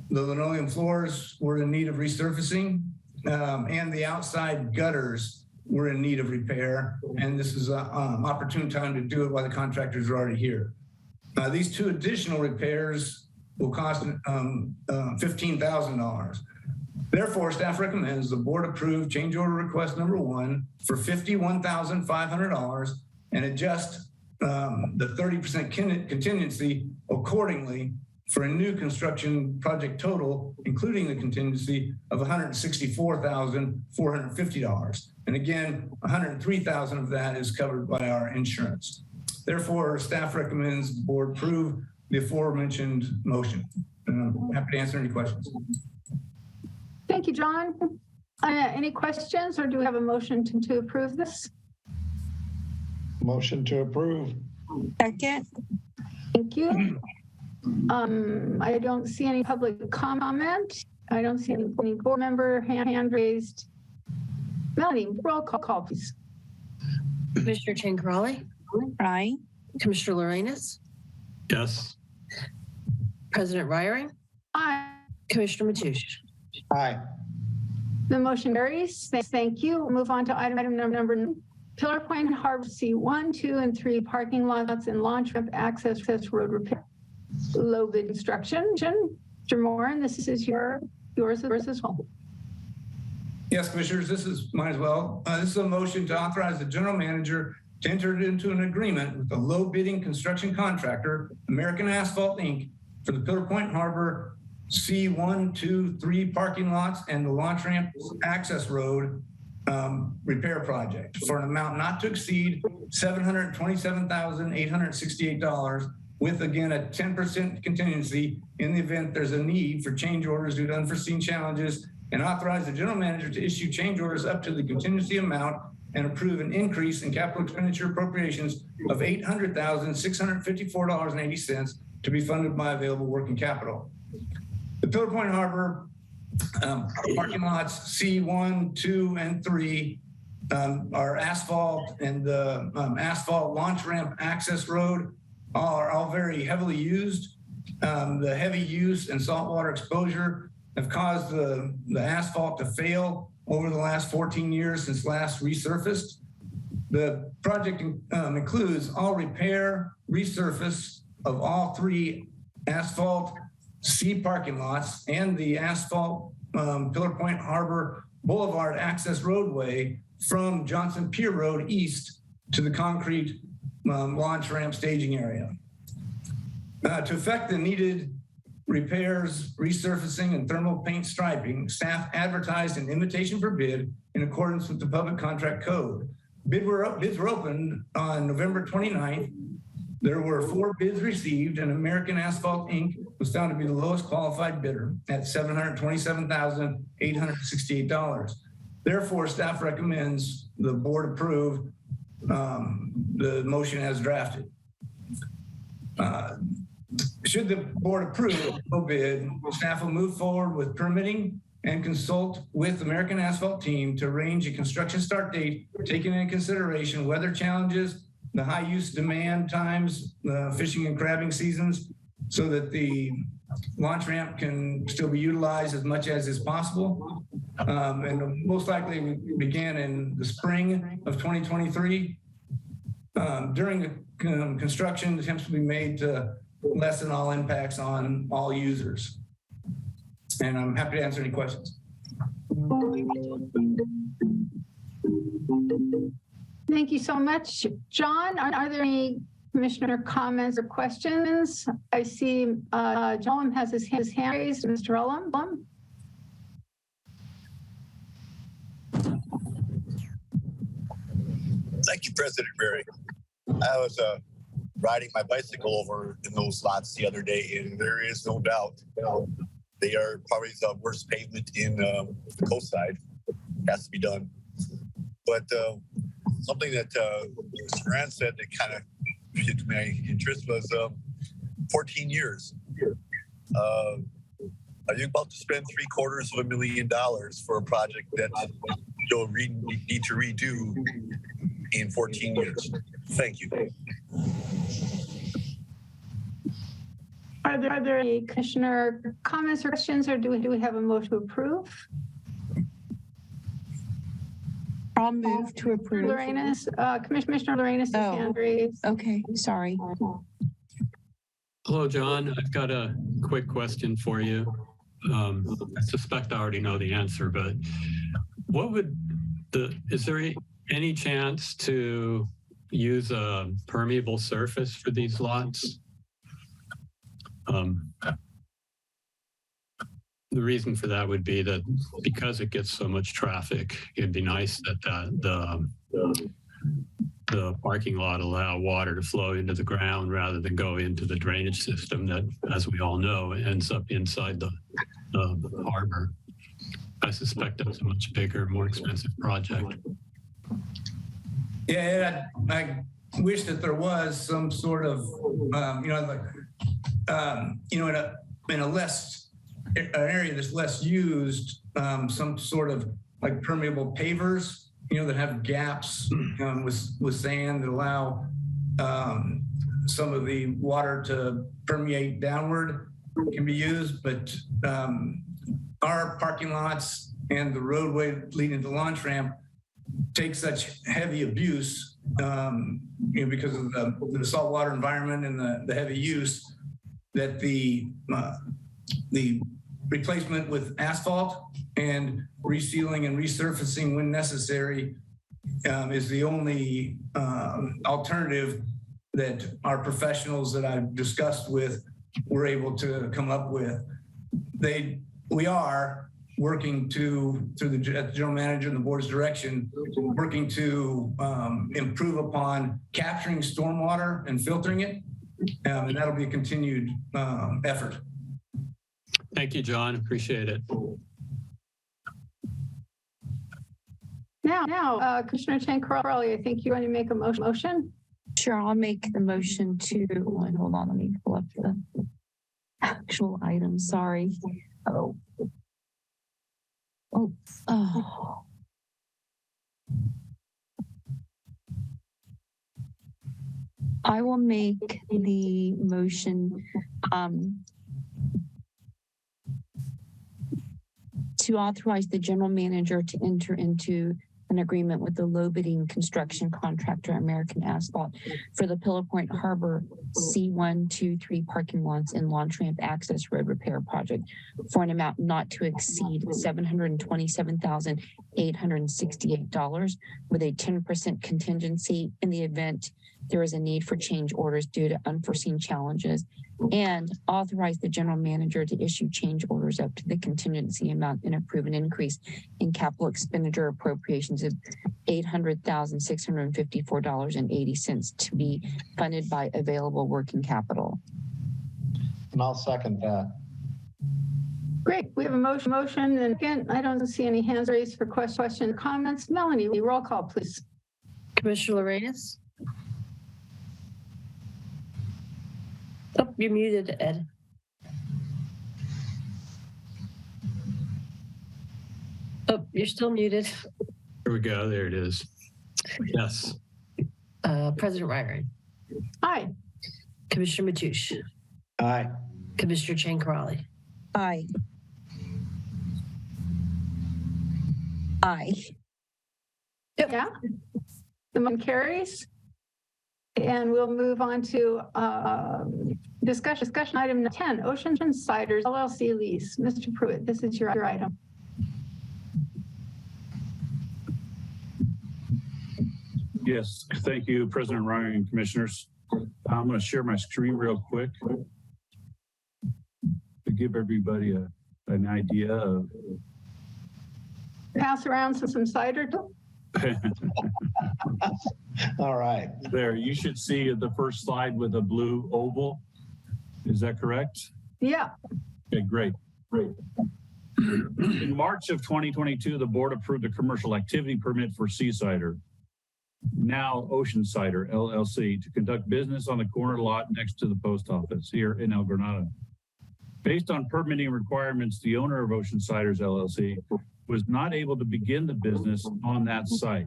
linoleum floors were in need of resurfacing, and the outside gutters were in need of repair. And this is an opportune time to do it while the contractors are already here. These 2 additional repairs will cost $15,000. Therefore, staff recommends the board approve change order request number 1 for $51,500 and adjust the 30% contingency accordingly for a new construction project total, including the contingency of $164,450. And again, $103,000 of that is covered by our insurance. Therefore, staff recommends the board approve the aforementioned motion. And I'm happy to answer any questions. Thank you, John. Any questions, or do we have a motion to approve this? Motion to approve. Second. Thank you. I don't see any public comment. I don't see any board member hand raised. Melanie, roll call, please. Commissioner Chan-Corrali? Aye. Commissioner Lorenz? Yes. President Reiering? Aye. Commissioner Mateusz? Aye. The motion carries. Thank you. We'll move on to item number 9. Pillar Point Harbor C1, 2, and 3 parking lots and launch ramp access road repair. Low bid construction. Mr. Moran, this is your yours as well. Yes, Commissioners, this is mine as well. This is a motion to authorize the general manager to enter into an agreement with the low bidding construction contractor, American Asphalt Inc., for the Pillar Point Harbor C1, 2, 3 parking lots and the launch ramp access road repair project for an amount not to exceed $727,868, with again a 10% contingency in the event there's a need for change orders due to unforeseen challenges, and authorize the general manager to issue change orders up to the contingency amount and approve an increase in capital expenditure appropriations of $800,654.80 to be funded by available working capital. The Pillar Point Harbor parking lots C1, 2, and 3 are asphalt, and the asphalt launch ramp access road are all very heavily used. The heavy use and saltwater exposure have caused the asphalt to fail over the last 14 years since last resurfaced. The project includes all repair, resurface of all 3 asphalt C parking lots and the asphalt Pillar Point Harbor Boulevard access roadway from Johnson Pier Road east to the concrete launch ramp staging area. To effect the needed repairs, resurfacing, and thermal paint striping, staff advertised an invitation for bid in accordance with the Public Contract Code. Bids were opened on November 29th. There were 4 bids received, and American Asphalt Inc. was found to be the lowest qualified bidder at $727,868. Therefore, staff recommends the board approve the motion as drafted. Should the board approve no bid, staff will move forward with permitting and consult with American Asphalt team to arrange a construction start date, taking into consideration weather challenges, the high use demand times, fishing and crabbing seasons, so that the launch ramp can still be utilized as much as is possible. And most likely we began in the spring of 2023. During the construction, attempts will be made to lessen all impacts on all users. And I'm happy to answer any questions. Thank you so much. John, are there any commissioner comments or questions? I see John has his hand raised. Mr. Ullum? Thank you, President Berry. I was riding my bicycle over in those lots the other day, and there is no doubt they are probably the worst pavement in the coast side. Has to be done. But something that Mr. Moran said that kind of piqued my interest was 14 years. Are you about to spend $750,000 for a project that you'll need to redo in 14 years? Thank you. Are there any commissioner comments or questions, or do we have a motion to approve? I'll move to approve. Lorenas, Commissioner Lorenas' hand raised. Okay, sorry. Hello, John. I've got a quick question for you. I suspect I already know the answer, but is there any chance to use a permeable surface for these lots? The reason for that would be that because it gets so much traffic, it'd be nice that the parking lot allow water to flow into the ground rather than go into the drainage system that, as we all know, ends up inside the harbor. I suspect that's a much bigger, more expensive project. Yeah, I wish that there was some sort of, in a less an area that's less used, some sort of like permeable pavers, that have gaps with sand that allow some of the water to permeate downward can be used. But our parking lots and the roadway leading to the launch ramp take such heavy abuse, because of the saltwater environment and the heavy use, that the replacement with asphalt, and resealing and resurfacing when necessary is the only alternative that our professionals that I've discussed with were able to come up with. We are working through the general manager and the board's direction, working to improve upon capturing stormwater and filtering it. And that'll be a continued effort. Thank you, John. Appreciate it. Now, Commissioner Chan-Crowley, I think you want to make a motion? Sure, I'll make the motion to, hold on, let me pull up the actual item, sorry. I will make the motion to authorize the general manager to enter into an agreement with the low bidding construction contractor, American Asphalt, for the Pillar Point Harbor C1, 2, 3 parking lots and launch ramp access road repair project for an amount not to exceed $727,868 with a 10% contingency in the event there is a need for change orders due to unforeseen challenges, and authorize the general manager to issue change orders up to the contingency amount and approve an increase in capital expenditure appropriations of $800,654.80 to be funded by available working capital. And I'll second that. Great. We have a motion. And again, I don't see any hands raised for question or comments. Melanie, roll call, please. Commissioner Lorenz? Oh, you're muted, Ed. Oh, you're still muted. Here we go. There it is. Yes. President Ryrie. Aye. Commissioner Mateusz. Aye. Commissioner Chan-Crowley. Aye. Aye. Yeah. The motion carries. And we'll move on to discussion item 10, Ocean Ciders LLC lease. Mr. Pruitt, this is your item. Yes, thank you, President Ryan and commissioners. I'm going to share my screen real quick to give everybody an idea of. Pass around some cider. All right. There, you should see the first slide with a blue oval. Is that correct? Yeah. Okay, great. In March of 2022, the board approved a commercial activity permit for Seasider, now Ocean Cider LLC, to conduct business on the corner lot next to the post office here in El Granada. Based on permitting requirements, the owner of Ocean Ciders LLC was not able to begin the business on that site.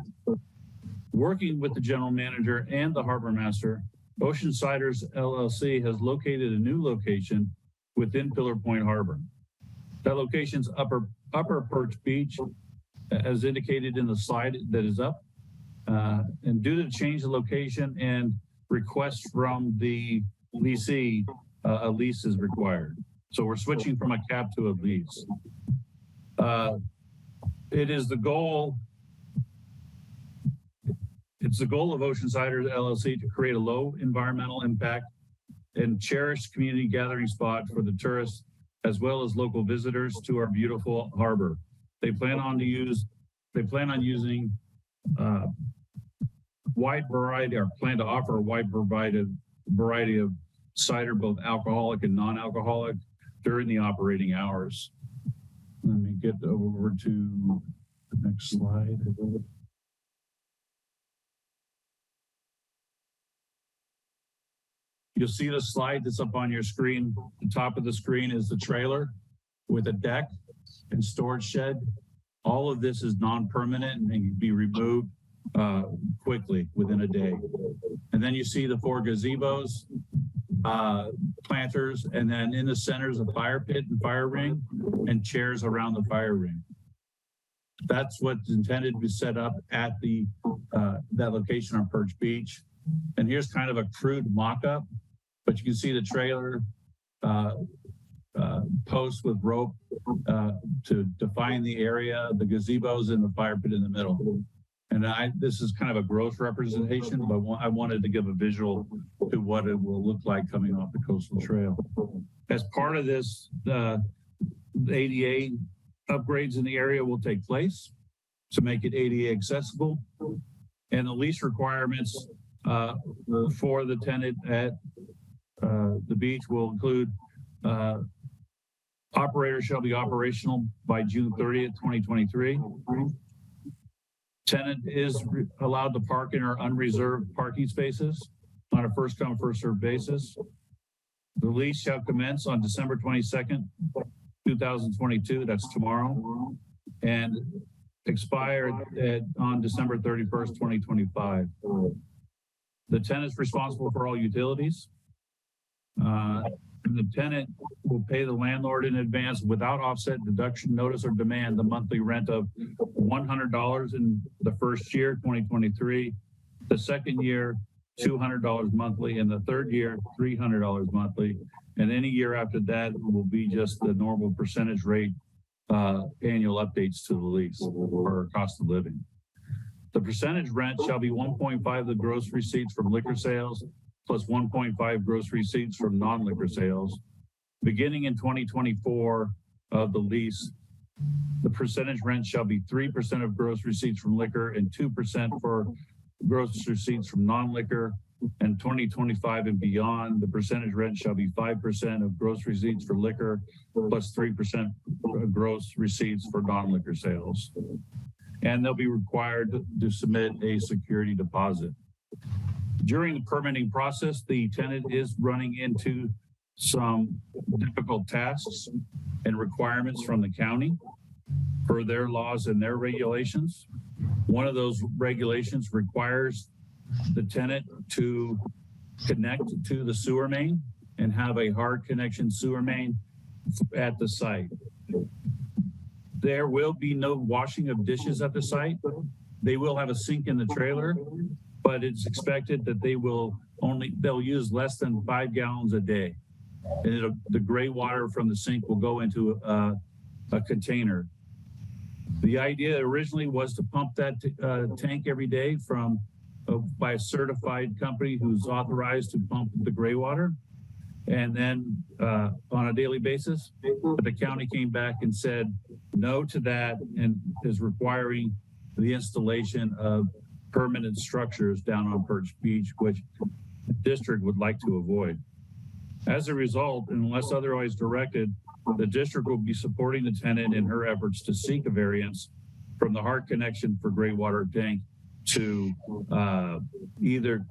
Working with the general manager and the harbor master, Ocean Ciders LLC has located a new location within Pillar Point Harbor. That location's upper Perch Beach, as indicated in the slide that is up. And due to change the location and requests from the leasee, a lease is required. So we're switching from a cap to a lease. It's the goal of Ocean Ciders LLC to create a low environmental impact and cherished community gathering spot for the tourists as well as local visitors to our beautiful harbor. They plan on using wide variety, or plan to offer a wide variety of cider, both alcoholic and non-alcoholic, during the operating hours. Let me get over to the next slide. You'll see the slide that's up on your screen. The top of the screen is the trailer with a deck and storage shed. All of this is non-permanent and can be removed quickly within a day. And then you see the 4 gazebos, planters, and then in the center is a fire pit and fire ring and chairs around the fire ring. That's what's intended to be set up at the that location on Perch Beach. And here's kind of a crude mock-up, but you can see the trailer, posts with rope to define the area, the gazebos, and the fire pit in the middle. And this is kind of a gross representation, but I wanted to give a visual to what it will look like coming off the coastal trail. As part of this, the ADA upgrades in the area will take place to make it ADA accessible. And the lease requirements for the tenant at the beach will include operator shall be operational by June 30th, 2023. Tenant is allowed to park in our unreserved parking spaces on a first come, first served basis. The lease shall commence on December 22nd, 2022, that's tomorrow, and expire on December 31st, 2025. The tenant is responsible for all utilities. The tenant will pay the landlord in advance without offset, deduction, notice, or demand the monthly rent of $100 in the first year, 2023, the second year, $200 monthly, and the third year, $300 monthly. And any year after that will be just the normal percentage rate annual updates to the lease or cost of living. The percentage rent shall be 1.5 of the gross receipts from liquor sales plus 1.5 gross receipts from non-liquor sales. Beginning in 2024 of the lease, the percentage rent shall be 3% of gross receipts from liquor and 2% for gross receipts from non-liquor. And 2025 and beyond, the percentage rent shall be 5% of gross receipts for liquor plus 3% of gross receipts for non-liquor sales. And they'll be required to submit a security deposit. During the permitting process, the tenant is running into some difficult tasks and requirements from the county per their laws and their regulations. One of those regulations requires the tenant to connect to the sewer main and have a hard connection sewer main at the site. There will be no washing of dishes at the site. They will have a sink in the trailer, but it's expected that they'll use less than 5 gallons a day. And the gray water from the sink will go into a container. The idea originally was to pump that tank every day by a certified company who's authorized to pump the gray water, and then on a daily basis. But the county came back and said no to that and is requiring the installation of permanent structures down on Perch Beach, which the district would like to avoid. As a result, unless otherwise directed, the district will be supporting the tenant in her efforts to seek a variance from the hard connection for gray water tank to either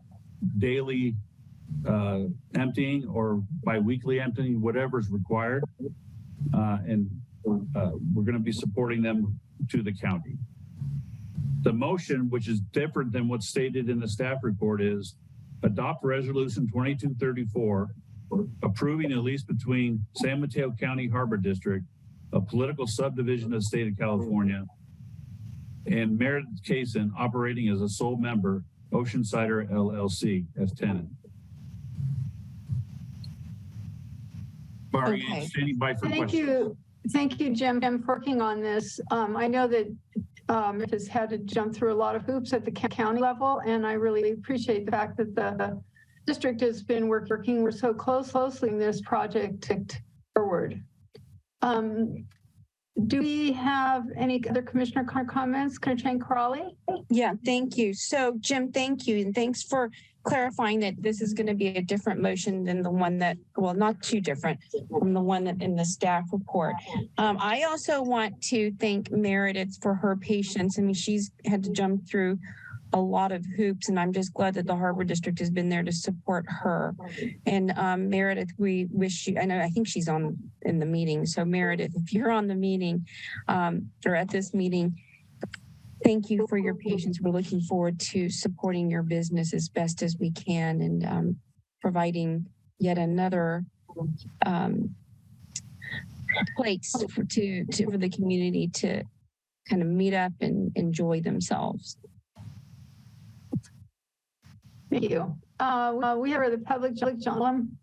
daily emptying or biweekly emptying, whatever is required. And we're going to be supporting them to the county. The motion, which is different than what's stated in the staff report, is adopt resolution 2234, approving a lease between San Mateo County Harbor District, a political subdivision of the state of California, and Meredith Kaysen operating as a sole member, Oceansider LLC, as tenant. Barry, standing by for questions. Thank you, Jim, for working on this. I know that it has had to jump through a lot of hoops at the county level, and I really appreciate the fact that the district has been working so closely in this project forward. Do we have any other commissioner comments? Commissioner Crowley? Yeah, thank you. So Jim, thank you. And thanks for clarifying that this is going to be a different motion than the one that, well, not too different from the one that in the staff report. I also want to thank Meredith for her patience. I mean, she's had to jump through a lot of hoops, and I'm just glad that the Harbor District has been there to support her. And Meredith, we wish you, I think she's in the meeting. So Meredith, if you're on the meeting or at this meeting, thank you for your patience. We're looking forward to supporting your business as best as we can and providing yet another place for the community to kind of meet up and enjoy themselves. Thank you. We have the public, John.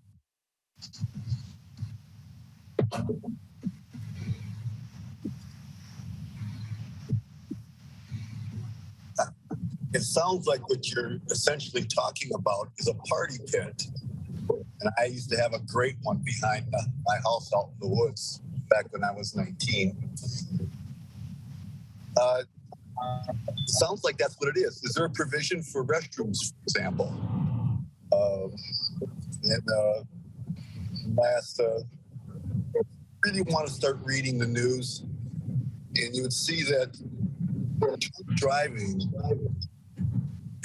It sounds like what you're essentially talking about is a party pit. And I used to have a great one behind my house out in the woods back when I was 19. Sounds like that's what it is. Is there a provision for restrooms, for example? Really want to start reading the news, and you would see that driving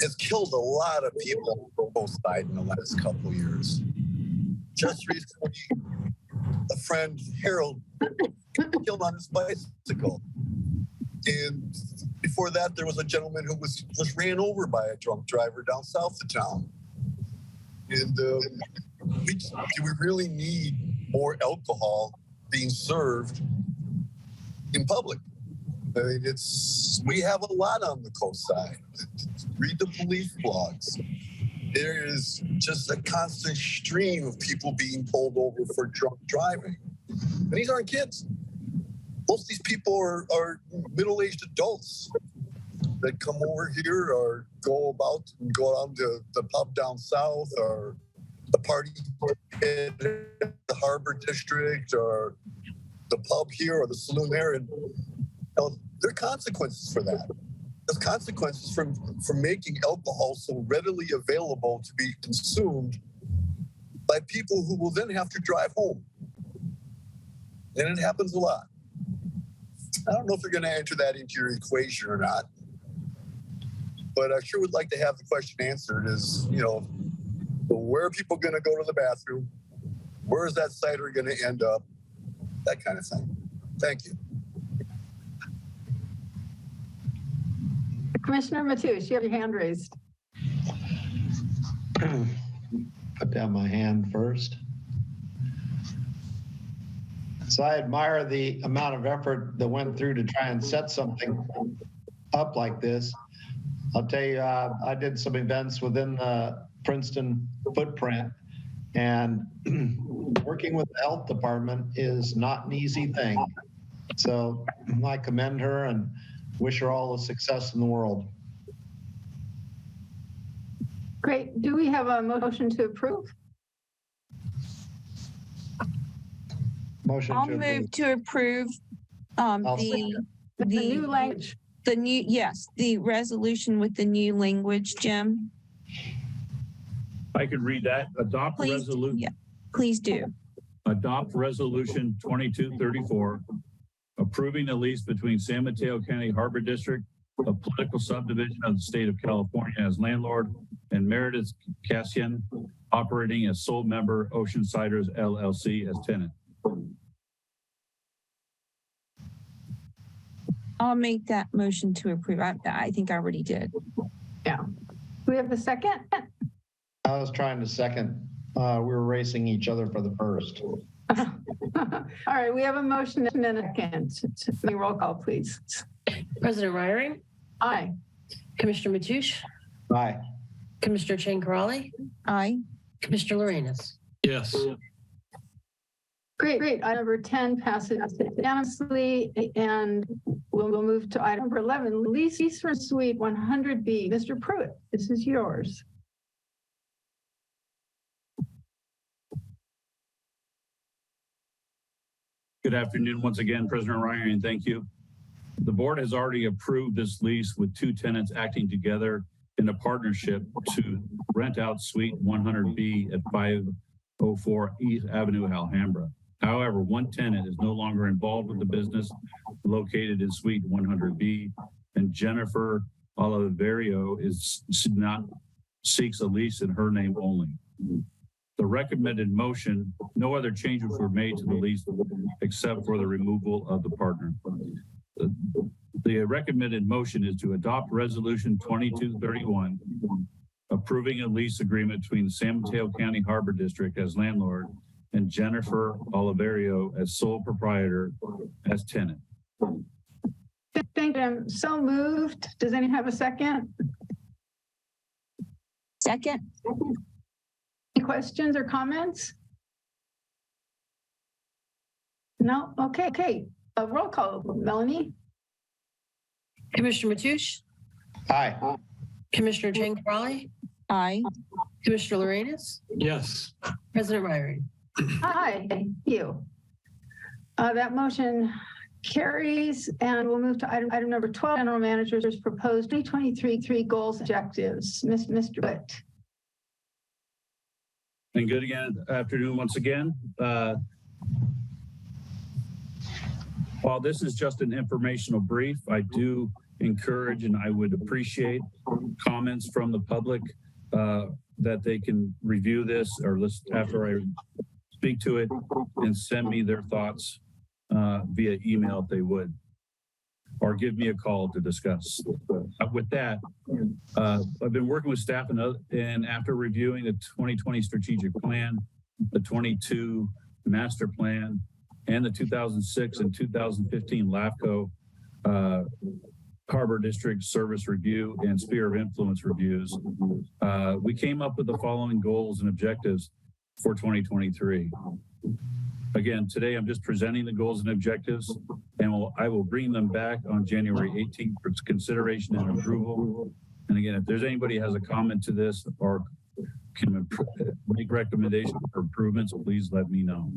has killed a lot of people on both sides in the last couple of years. Just recently, a friend, Harold, killed on his bicycle. And before that, there was a gentleman who was ran over by a drunk driver down south of town. And do we really need more alcohol being served in public? I mean, we have a lot on the coast side. Read the police blogs. There is just a constant stream of people being pulled over for drunk driving. And these aren't kids. Most of these people are middle-aged adults that come over here or go out to the pub down south or the party in the Harbor District or the pub here or the saloon there. And there are consequences for that. There's consequences from making alcohol so readily available to be consumed by people who will then have to drive home. And it happens a lot. I don't know if they're going to enter that into your equation or not, but I sure would like to have the question answered is, where are people going to go to the bathroom? Where is that cider going to end up? That kind of thing. Thank you. Commissioner Mateo, you have your hand raised. Put down my hand first. So I admire the amount of effort that went through to try and set something up like this. I'll tell you, I did some events within the Princeton footprint, and working with the health department is not an easy thing. So I commend her and wish her all the success in the world. Great. Do we have a motion to approve? I'll move to approve the new language. The resolution with the new language, Jim. I could read that. Adopt resolution. Yeah, please do. Adopt resolution 2234, approving the lease between San Mateo County Harbor District, a political subdivision of the state of California, as landlord, and Meredith Cassian, operating as sole member, Ocean Ciders LLC, as tenant. I'll make that motion to approve. I think I already did. Yeah. Do we have the second? I was trying to second. We were racing each other for the first. All right, we have a motion and a second. Roll call, please. President Reiering? Aye. Commissioner Mateusz? Aye. Commissioner Chang-Carali? Aye. Commissioner Lorenz? Yes. Great. Item number 10 passes unanimously, and we'll move to item number 11, lease for Suite 100B. Mr. Pruitt, this is yours. Good afternoon once again, President Ryan, thank you. The board has already approved this lease with two tenants acting together in a partnership to rent out Suite 100B at 504 East Avenue, Alhambra. However, one tenant is no longer involved with the business located in Suite 100B, and Jennifer Oliverio seeks a lease in her name only. The recommended motion, no other changes were made to the lease except for the removal of the partner. The recommended motion is to adopt Resolution 2231, approving a lease agreement between the San Mateo County Harbor District as landlord and Jennifer Oliverio as sole proprietor as tenant. Thank you. So moved. Does anyone have a second? Second. Any questions or comments? No? Okay. Roll call, Melanie? Commissioner Mateusz? Aye. Commissioner Chang-Crowley? Aye. Commissioner Lorenz? Yes. President Ryrie? Aye, thank you. That motion carries, and we'll move to item number 12, General Manager's proposed 2023 goals and objectives. Mr. Witt. And good afternoon once again. While this is just an informational brief, I do encourage and I would appreciate comments from the public that they can review this or listen after I speak to it and send me their thoughts via email if they would, or give me a call to discuss. With that, I've been working with staff and after reviewing the 2020 strategic plan, the 22 master plan, and the 2006 and 2015 LAFCO Harbor District Service Review and Sphere of Influence reviews, we came up with the following goals and objectives for 2023. Again, today I'm just presenting the goals and objectives, and I will bring them back on January 18th for consideration and approval. And again, if there's anybody who has a comment to this or can make recommendations for improvements, please let me know.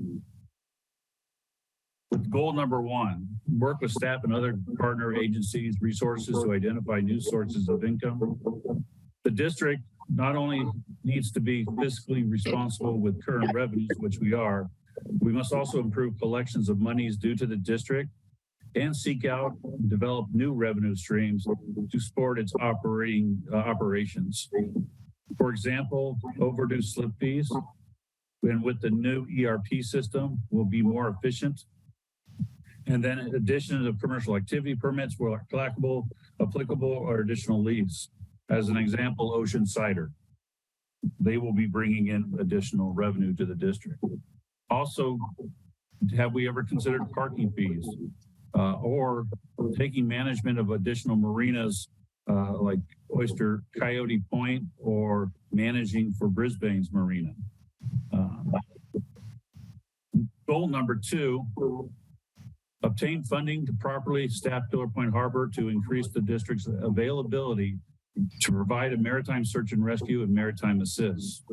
Goal number 1, work with staff and other partner agencies, resources to identify new sources of income. The district not only needs to be fiscally responsible with current revenues, which we are, we must also improve collections of monies due to the district and seek out and develop new revenue streams to support its operations. For example, overdue slip fees, and with the new ERP system, will be more efficient. And then in addition to commercial activity permits were applicable or additional leads. As an example, Ocean Cider. They will be bringing in additional revenue to the district. Also, have we ever considered parking fees or taking management of additional marinas like Coyote Point or managing for Brisbane's marina? Goal number 2, obtain funding to properly staff Pillar Point Harbor to increase the district's availability to provide a maritime search and rescue and maritime assist.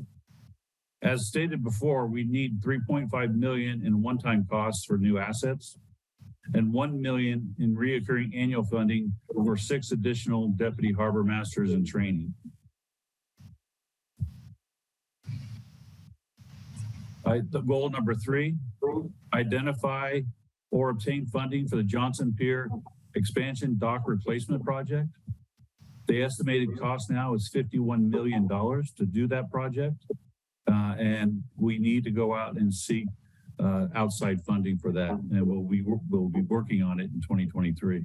As stated before, we need $3.5 million in one-time costs for new assets and $1 million in reoccurring annual funding for 6 additional deputy harbor masters in training. The goal number 3, identify or obtain funding for the Johnson Pier expansion dock replacement project. The estimated cost now is $51 million to do that project. And we need to go out and seek outside funding for that. And we'll be working on it in 2023.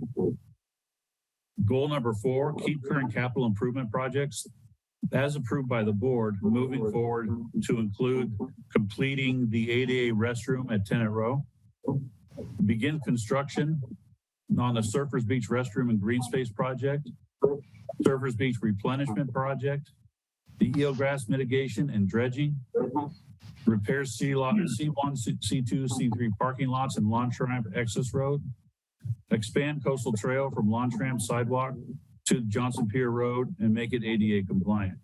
Goal number 4, keep current capital improvement projects as approved by the board moving forward to include completing the ADA restroom at Tenant Row, begin construction on the Surfers Beach restroom and green space project, Surfers Beach replenishment project, the eelgrass mitigation and dredging, repair C1, C2, C3 parking lots and Lontramp access road, expand coastal trail from Lontramp sidewalk to Johnson Pier Road and make it ADA compliant.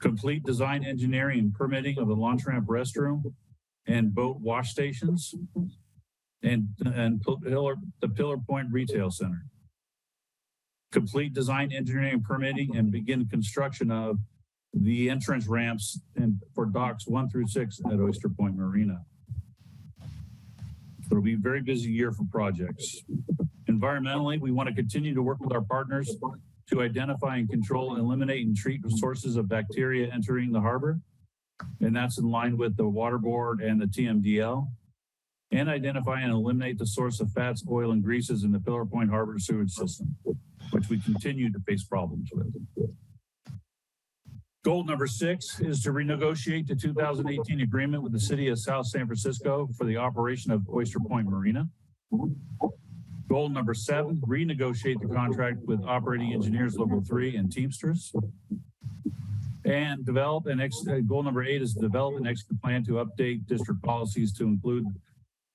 Complete design engineering and permitting of the Lontramp restroom and boat wash stations and the Pillar Point Retail Center. Complete design engineering and permitting and begin construction of the entrance ramps and for docks 1 through 6 at Oyster Point Marina. It'll be a very busy year for projects. Environmentally, we want to continue to work with our partners to identify and control, eliminate and treat sources of bacteria entering the harbor. And that's in line with the Water Board and the TMDL. And identify and eliminate the source of fats, oil, and greases in the Pillar Point Harbor sewage system, which we continue to face problems with. Goal number 6 is to renegotiate the 2018 agreement with the City of South San Francisco for the operation of Oyster Point Marina. Goal number 7, renegotiate the contract with Operating Engineers Local 3 and Teamsters. And goal number 8 is develop and execute a plan to update district policies to include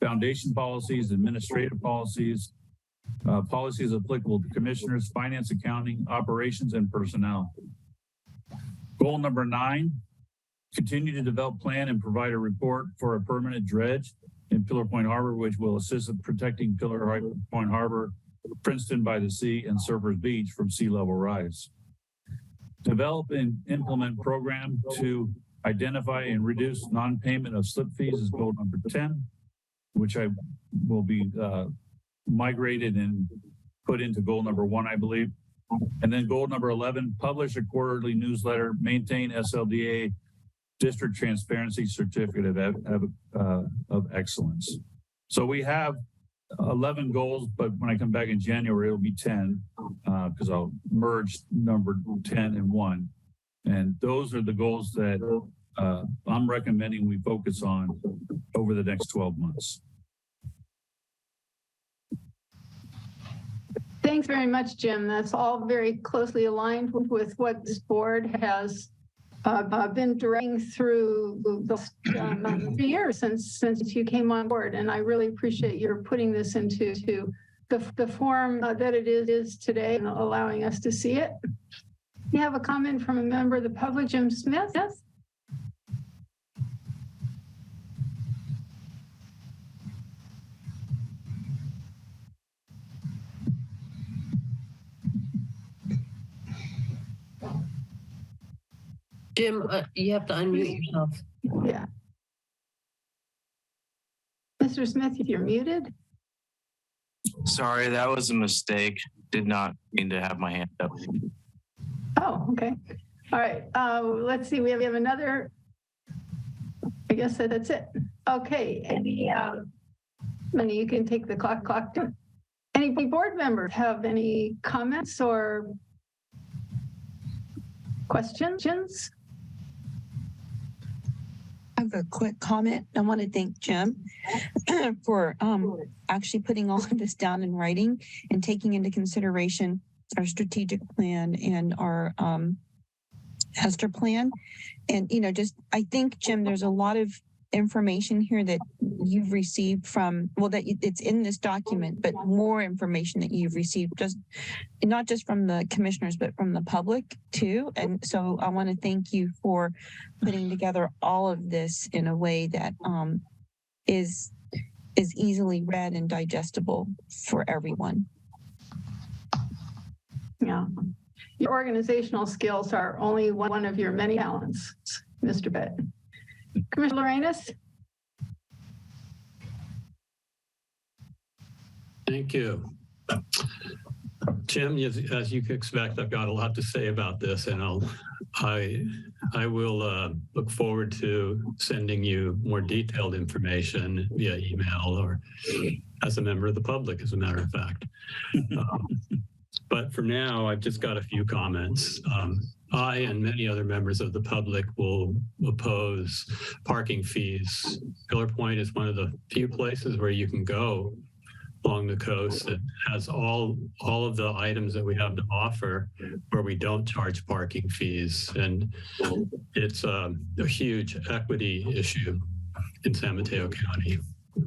foundation policies, administrative policies, policies applicable to commissioners, finance, accounting, operations, and personnel. Goal number 9, continue to develop, plan, and provide a report for a permanent dredge in Pillar Point Harbor, which will assist in protecting Pillar Point Harbor, Princeton by the Sea, and Surfers Beach from sea level rise. Develop and implement program to identify and reduce non-payment of slip fees is goal number 10, which I will be migrated and put into goal number 1, I believe. And then goal number 11, publish a quarterly newsletter, maintain SLDA district transparency certificate of excellence. So we have 11 goals, but when I come back in January, it'll be 10 because I'll merge number 10 and 1. And those are the goals that I'm recommending we focus on over the next 12 months. Thanks very much, Jim. That's all very closely aligned with what this board has been directing through the years since you came on board. And I really appreciate your putting this into the form that it is today and allowing us to see it. You have a comment from a member of the public, Jim Smith. Yes. Jim, you have to unmute yourself. Yeah. Mr. Smith, if you're muted. Sorry, that was a mistake. Did not mean to have my hand up. Oh, okay. All right. Let's see. We have another. I guess that's it. Okay. Any, you can take the clock down. Any board members have any comments or questions? I have a quick comment. I want to thank Jim for actually putting all of this down in writing and taking into consideration our strategic plan and our Hester plan. And, I think, Jim, there's a lot of information here that you've received from, that it's in this document, but more information that you've received, not just from the commissioners, but from the public too. And so I want to thank you for putting together all of this in a way that is easily read and digestible for everyone. Yeah. Your organizational skills are only one of your many talents, Mr. Bett. Commissioner Lorenas? Thank you. Jim, as you can expect, I've got a lot to say about this, and I will look forward to sending you more detailed information via email or as a member of the public, as a matter of fact. But for now, I've just got a few comments. I and many other members of the public will oppose parking fees. Pillar Point is one of the few places where you can go along the coast that has all of the items that we have to offer where we don't charge parking fees. And it's a huge equity issue in San Mateo County.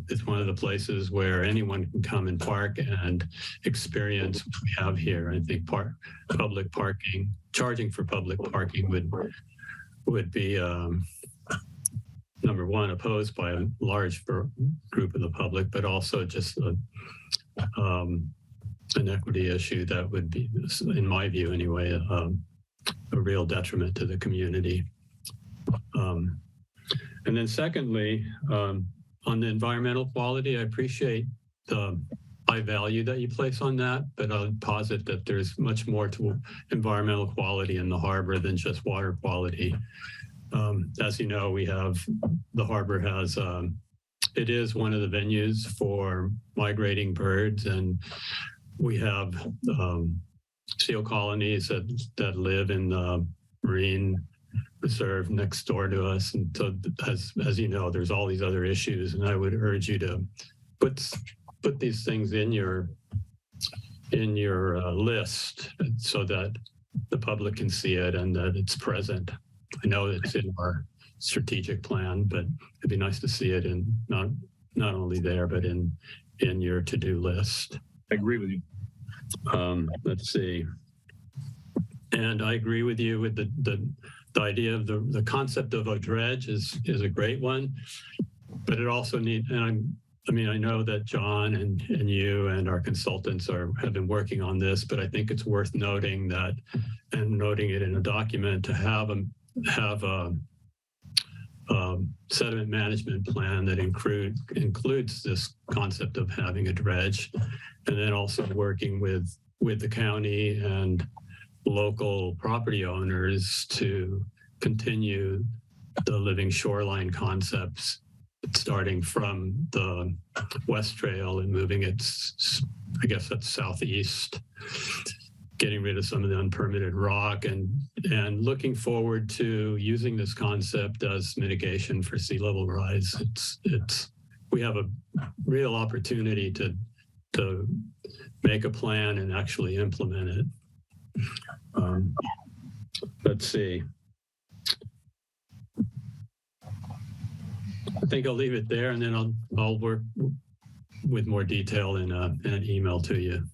It's one of the places where anyone can come and park and experience what we have here. I think public parking, charging for public parking would be number one, opposed by a large group of the public, but also just an equity issue that would be, in my view anyway, a real detriment to the community. And then secondly, on the environmental quality, I appreciate the high value that you place on that, but I'll posit that there's much more to environmental quality in the harbor than just water quality. As you know, the harbor has, it is one of the venues for migrating birds, and we have seal colonies that live in the marine reserve next door to us. And so as you know, there's all these other issues, and I would urge you to put these things in your list so that the public can see it and that it's present. I know it's in our strategic plan, but it'd be nice to see it in not not only there, but in your to-do list. I agree with you. Let's see. And I agree with you with the idea of the concept of a dredge is a great one, but it also needs, and I mean, I know that John and you and our consultants have been working on this, but I think it's worth noting that, and noting it in a document, to have a sediment management plan that includes this concept of having a dredge, and then also working with the county and local property owners to continue the living shoreline concepts, starting from the West Trail and moving it, I guess that's southeast, getting rid of some of the unpermitted rock, and looking forward to using this concept as mitigation for sea level rise. We have a real opportunity to make a plan and actually implement it. Let's see. I think I'll leave it there, and then I'll work with more detail in an email to you.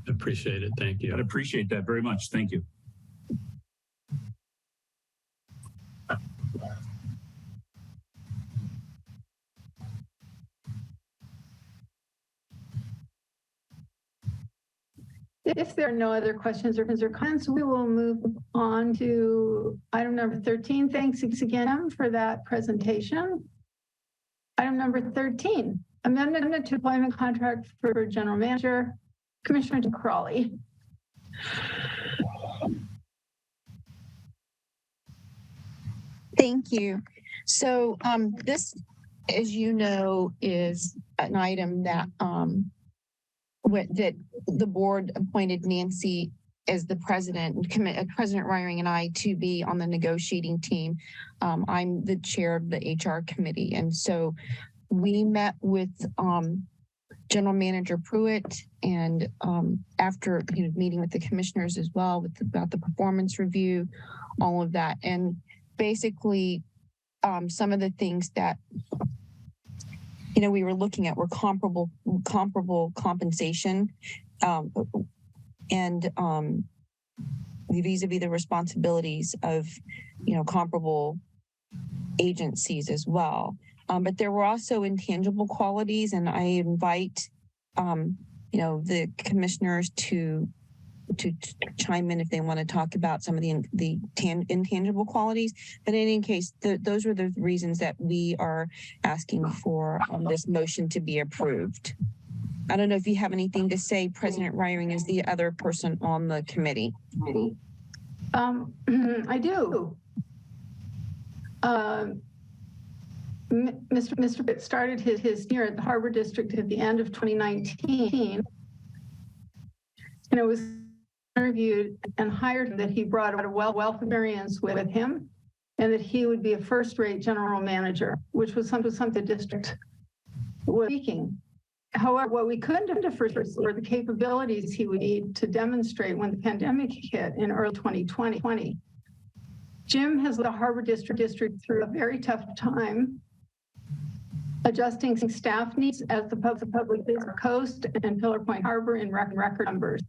Appreciate it. Thank you. I'd appreciate that very much. Thank you. If there are no other questions or comments, we will move on to item number 13. Thanks again for that presentation. Item number 13, amendment to employment contract for general manager, Commissioner Crawley. Thank you. So this, as you know, is an item that that the board appointed Nancy as the president, President Reiring and I, to be on the negotiating team. I'm the chair of the HR committee. And so we met with General Manager Pruitt, and after meeting with the commissioners as well about the performance review, all of that. And basically some of the things that we were looking at were comparable compensation and vis-a-vis the responsibilities of comparable agencies as well. But there were also intangible qualities, and I invite the commissioners to chime in if they want to talk about some of the intangible qualities. But in any case, those were the reasons that we are asking for this motion to be approved. I don't know if you have anything to say. President Reiring is the other person on the committee. I do. Mr. Pitt started his tenure at the Harbor District at the end of 2019, and it was interviewed and hired that he brought a wealth of experience with him, and that he would be a first-rate general manager, which was something the district was seeking. However, what we couldn't defer were the capabilities he would need to demonstrate when the pandemic hit in early 2020. Jim has led the Harbor District through a very tough time, adjusting staff needs as the public coast and Pillar Point Harbor in record numbers.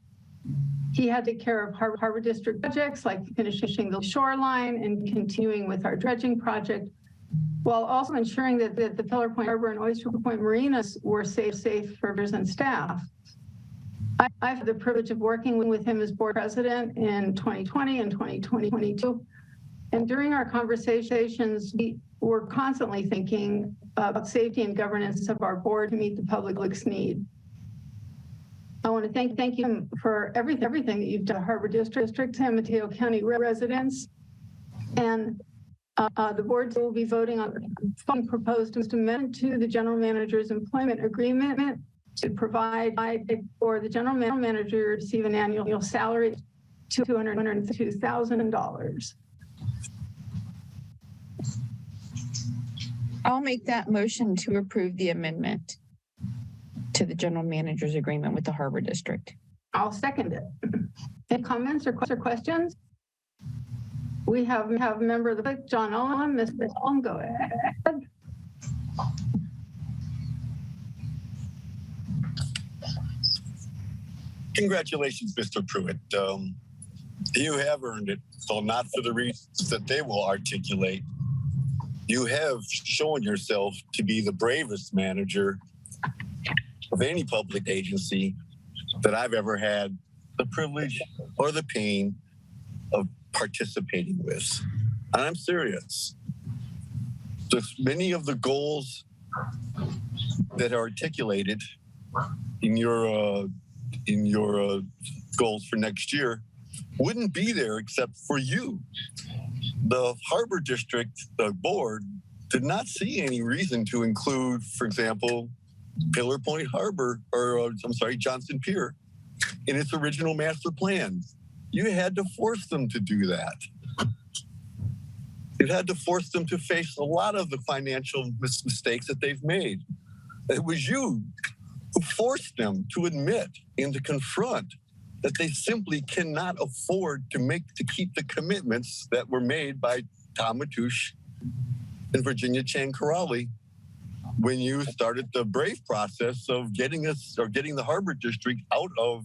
He had to take care of Harbor District projects like finishing the shoreline and continuing with our dredging project, while also ensuring that the Pillar Point Harbor and Oyster Point marinas were safe for visitors and staff. I've had the privilege of working with him as board president in 2020 and 2022. And during our conversations, we were constantly thinking about safety and governance of our board to meet the public's need. I want to thank you for everything that you've done, Harbor District, San Mateo County residents, and the board will be voting on proposed amendment to the general manager's employment agreement to provide for the general manager to receive an annual salary of $202,000. I'll make that motion to approve the amendment to the general manager's agreement with the Harbor District. I'll second it. Any comments or questions? We have a member of the public, John Olam. Ms. Olam, go ahead. Congratulations, Mr. Pruitt. You have earned it, though not for the reasons that they will articulate. You have shown yourself to be the bravest manager of any public agency that I've ever had the privilege or the pain of participating with. And I'm serious. Just many of the goals that are articulated in your goals for next year wouldn't be there except for you. The Harbor District, the board, did not see any reason to include, for example, Pillar Point Harbor, or I'm sorry, Johnson Pier, in its original master plan. You had to force them to do that. You had to force them to face a lot of the financial mistakes that they've made. It was you who forced them to admit and to confront that they simply cannot afford to keep the commitments that were made by Tom Mateusz and Virginia Chan Corrali when you started the brave process of getting the Harbor District out of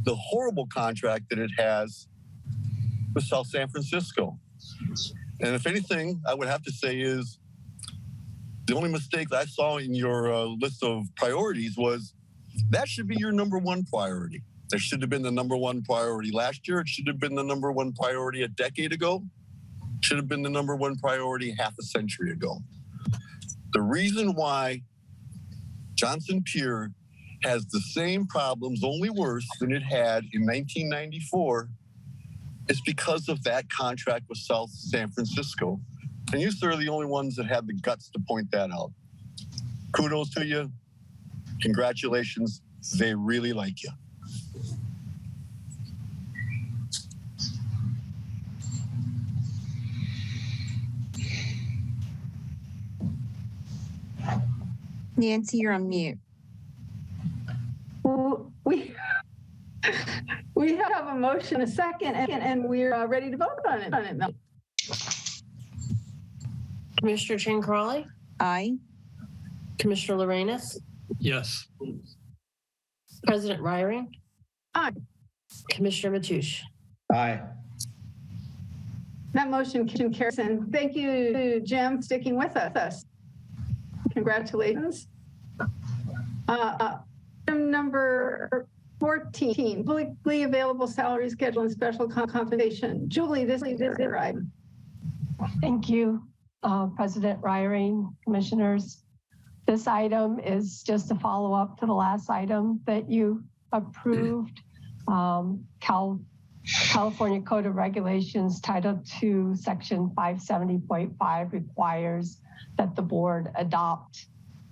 the horrible contract that it has with South San Francisco. And if anything, I would have to say is the only mistake I saw in your list of priorities was that should be your number one priority. That should have been the number one priority last year. It should have been the number one priority a decade ago. It should have been the number one priority half a century ago. The reason why Johnson Pier has the same problems, only worse than it had in 1994, is because of that contract with South San Francisco. And you, sir, are the only ones that had the guts to point that out. Kudos to you. Congratulations. They really like you. Nancy, you're on mute. Well, we have a motion, a second, and we're ready to vote on it. Commissioner Chan Corrali? Aye. Commissioner Lorenz? Yes. President Reiring? Aye. Commissioner Mateusz? Aye. That motion carries. And thank you, Jim, for sticking with us. Congratulations. Item number 14, publicly available salary schedule and special compensation. Julie, this is your item. Thank you, President Reiring, commissioners. This item is just a follow-up to the last item that you approved. California Code of Regulations, Title II, Section 570.5 requires that the board adopt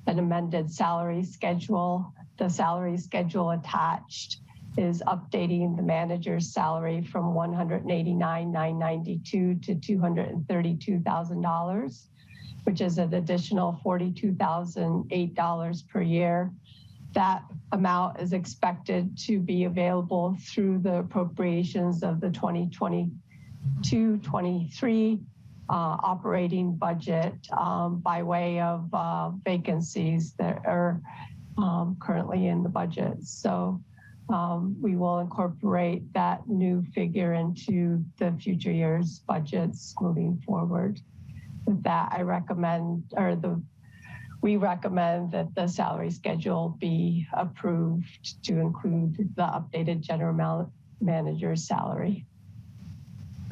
an amended salary schedule. The salary schedule attached is updating the manager's salary from $189,992 to $232,000, which is an additional $42,008 per year. That amount is expected to be available through the appropriations of the 2022-23 operating budget by way of vacancies that are currently in the budget. So we will incorporate that new figure into the future year's budgets moving forward. With that, we recommend that the salary schedule be approved to include the updated general manager's salary.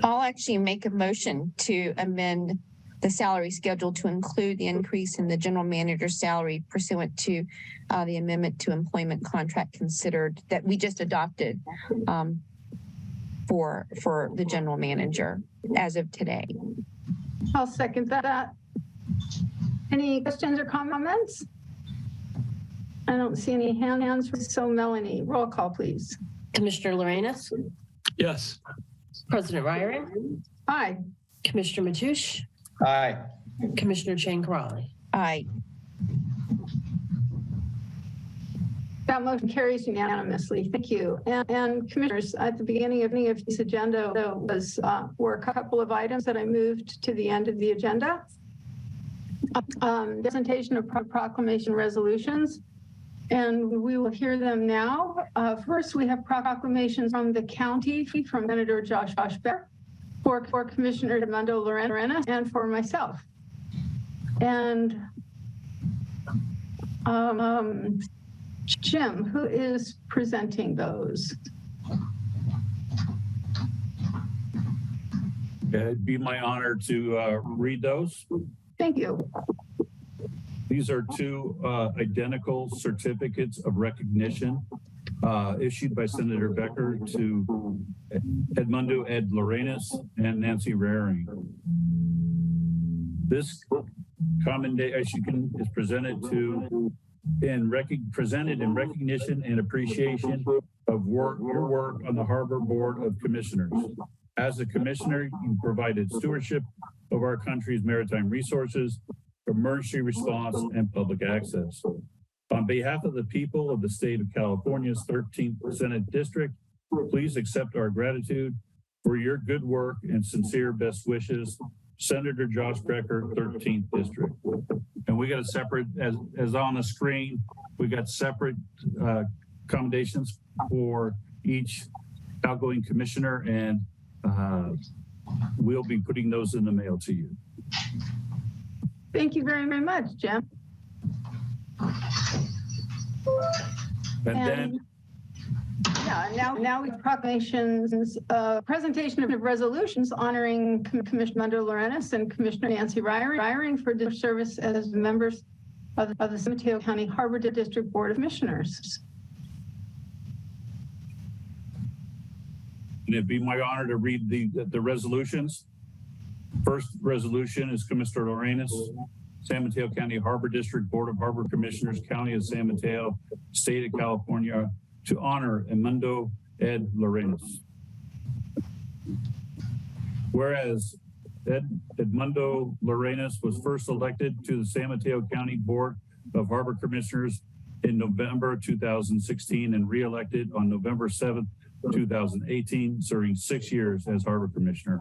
I'll actually make a motion to amend the salary schedule to include the increase in the general manager's salary pursuant to the amendment to employment contract considered that we just adopted for the general manager as of today. I'll second that. Any questions or comments? I don't see any hands. So Melanie, roll call, please. Commissioner Lorenz? Yes. President Reiring? Aye. Commissioner Mateusz? Aye. Commissioner Chan Corrali? Aye. That motion carries unanimously. Thank you. And commissioners, at the beginning of this agenda were a couple of items that I moved to the end of the agenda. Presentation of proclamation resolutions. And we will hear them now. First, we have proclamations from the county, from Senator Josh Bear, for Commissioner Edmundo Lorena, and for myself. And Jim, who is presenting those? It'd be my honor to read those. Thank you. These are two identical certificates of recognition issued by Senator Becker to Edmundo Ed Lorenas and Nancy Raring. This commendation is presented presented in recognition and appreciation of your work on the Harbor Board of Commissioners. As a commissioner, you provided stewardship of our country's maritime resources, emergency response, and public access. On behalf of the people of the state of California's 13th Senate District, please accept our gratitude for your good work and sincere best wishes, Senator Josh Becker, 13th District. And we got a separate, as on the screen, we got separate commendations for each outgoing commissioner, and we'll be putting those in the mail to you. Thank you very, very much, Jim. And now we have proclamations, presentation of resolutions honoring Commissioner Edmundo Lorenas and Commissioner Nancy Raring for their service as members of the San Mateo County Harbor District Board of Commissioners. And it'd be my honor to read the resolutions. First resolution is Commissioner Lorenas, San Mateo County Harbor District Board of Harbor Commissioners, County of San Mateo, State of California, to honor Edmundo Ed Lorenas. Whereas Edmundo Lorenas was first elected to the San Mateo County Board of Harbor Commissioners in November 2016 and re-elected on November 7th, 2018, serving 6 years as Harbor Commissioner.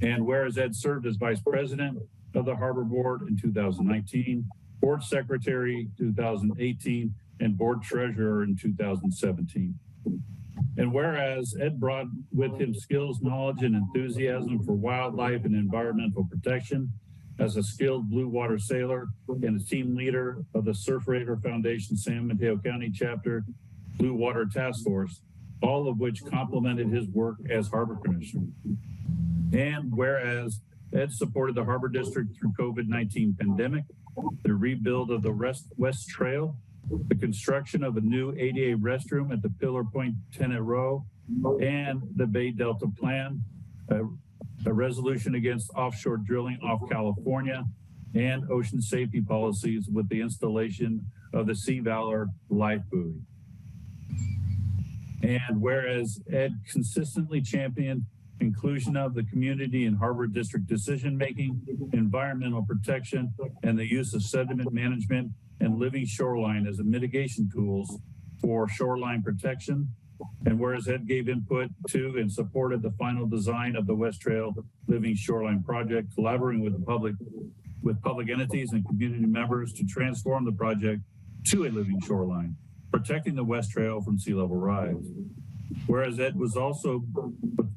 And whereas Ed served as Vice President of the Harbor Board in 2019, Board Secretary 2018, and Board Treasurer in 2017. And whereas Ed brought with him skills, knowledge, and enthusiasm for wildlife and environmental protection as a skilled blue water sailor and a team leader of the Surf Raider Foundation San Mateo County Chapter Blue Water Task Force, all of which complemented his work as Harbor Commissioner. And whereas Ed supported the Harbor District through COVID-19 pandemic, the rebuild of the West Trail, the construction of a new ADA restroom at the Pillar Point Tenant Row, and the Bay Delta Plan, a resolution against offshore drilling off California, and ocean safety policies with the installation of the Sea Valor life buoy. And whereas Ed consistently championed inclusion of the community in Harbor District decision-making, environmental protection, and the use of sediment management and living shoreline as a mitigation tools for shoreline protection. And whereas Ed gave input to and supported the final design of the West Trail Living Shoreline Project, collaborating with public entities and community members to transform the project to a living shoreline, protecting the West Trail from sea level rise. Whereas Ed was also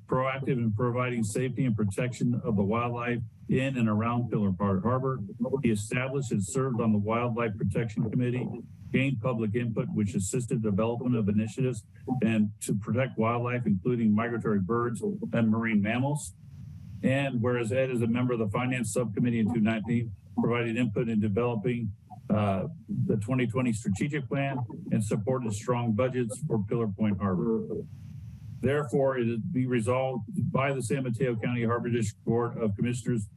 proactive in providing safety and protection of the wildlife in and around Pillar Point Harbor, he established and served on the Wildlife Protection Committee, gained public input, which assisted development of initiatives and to protect wildlife, including migratory birds and marine mammals. And whereas Ed is a member of the Finance Subcommittee in 2019, provided input in developing the 2020 strategic plan and supported strong budgets for Pillar Point Harbor. Therefore, it is be resolved by the San Mateo County Harbor District Board of Commissioners,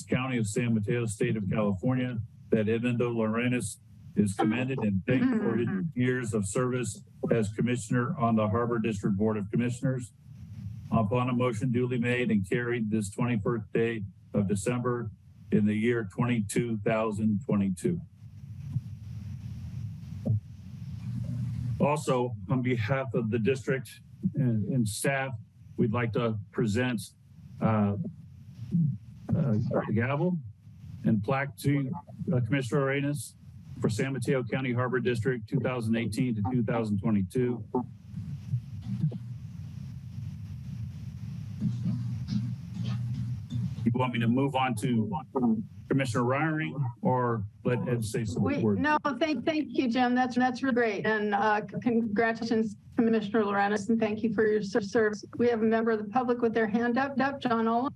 County of San Mateo, State of California, that Edmundo Lorenas is commended and thanked for his years of service as Commissioner on the Harbor District Board of Commissioners. Upon a motion duly made and carried this 21st day of December in the year 2022. Also, on behalf of the district and staff, we'd like to present a gavel and plaque to Commissioner Arenas for San Mateo County Harbor District 2018 to 2022. You want me to move on to Commissioner Ryring or let Ed say some words? No, thank you, Jim. That's really great. And congratulations, Commissioner Lorenz, and thank you for your service. We have a member of the public with their hand up, John Olin.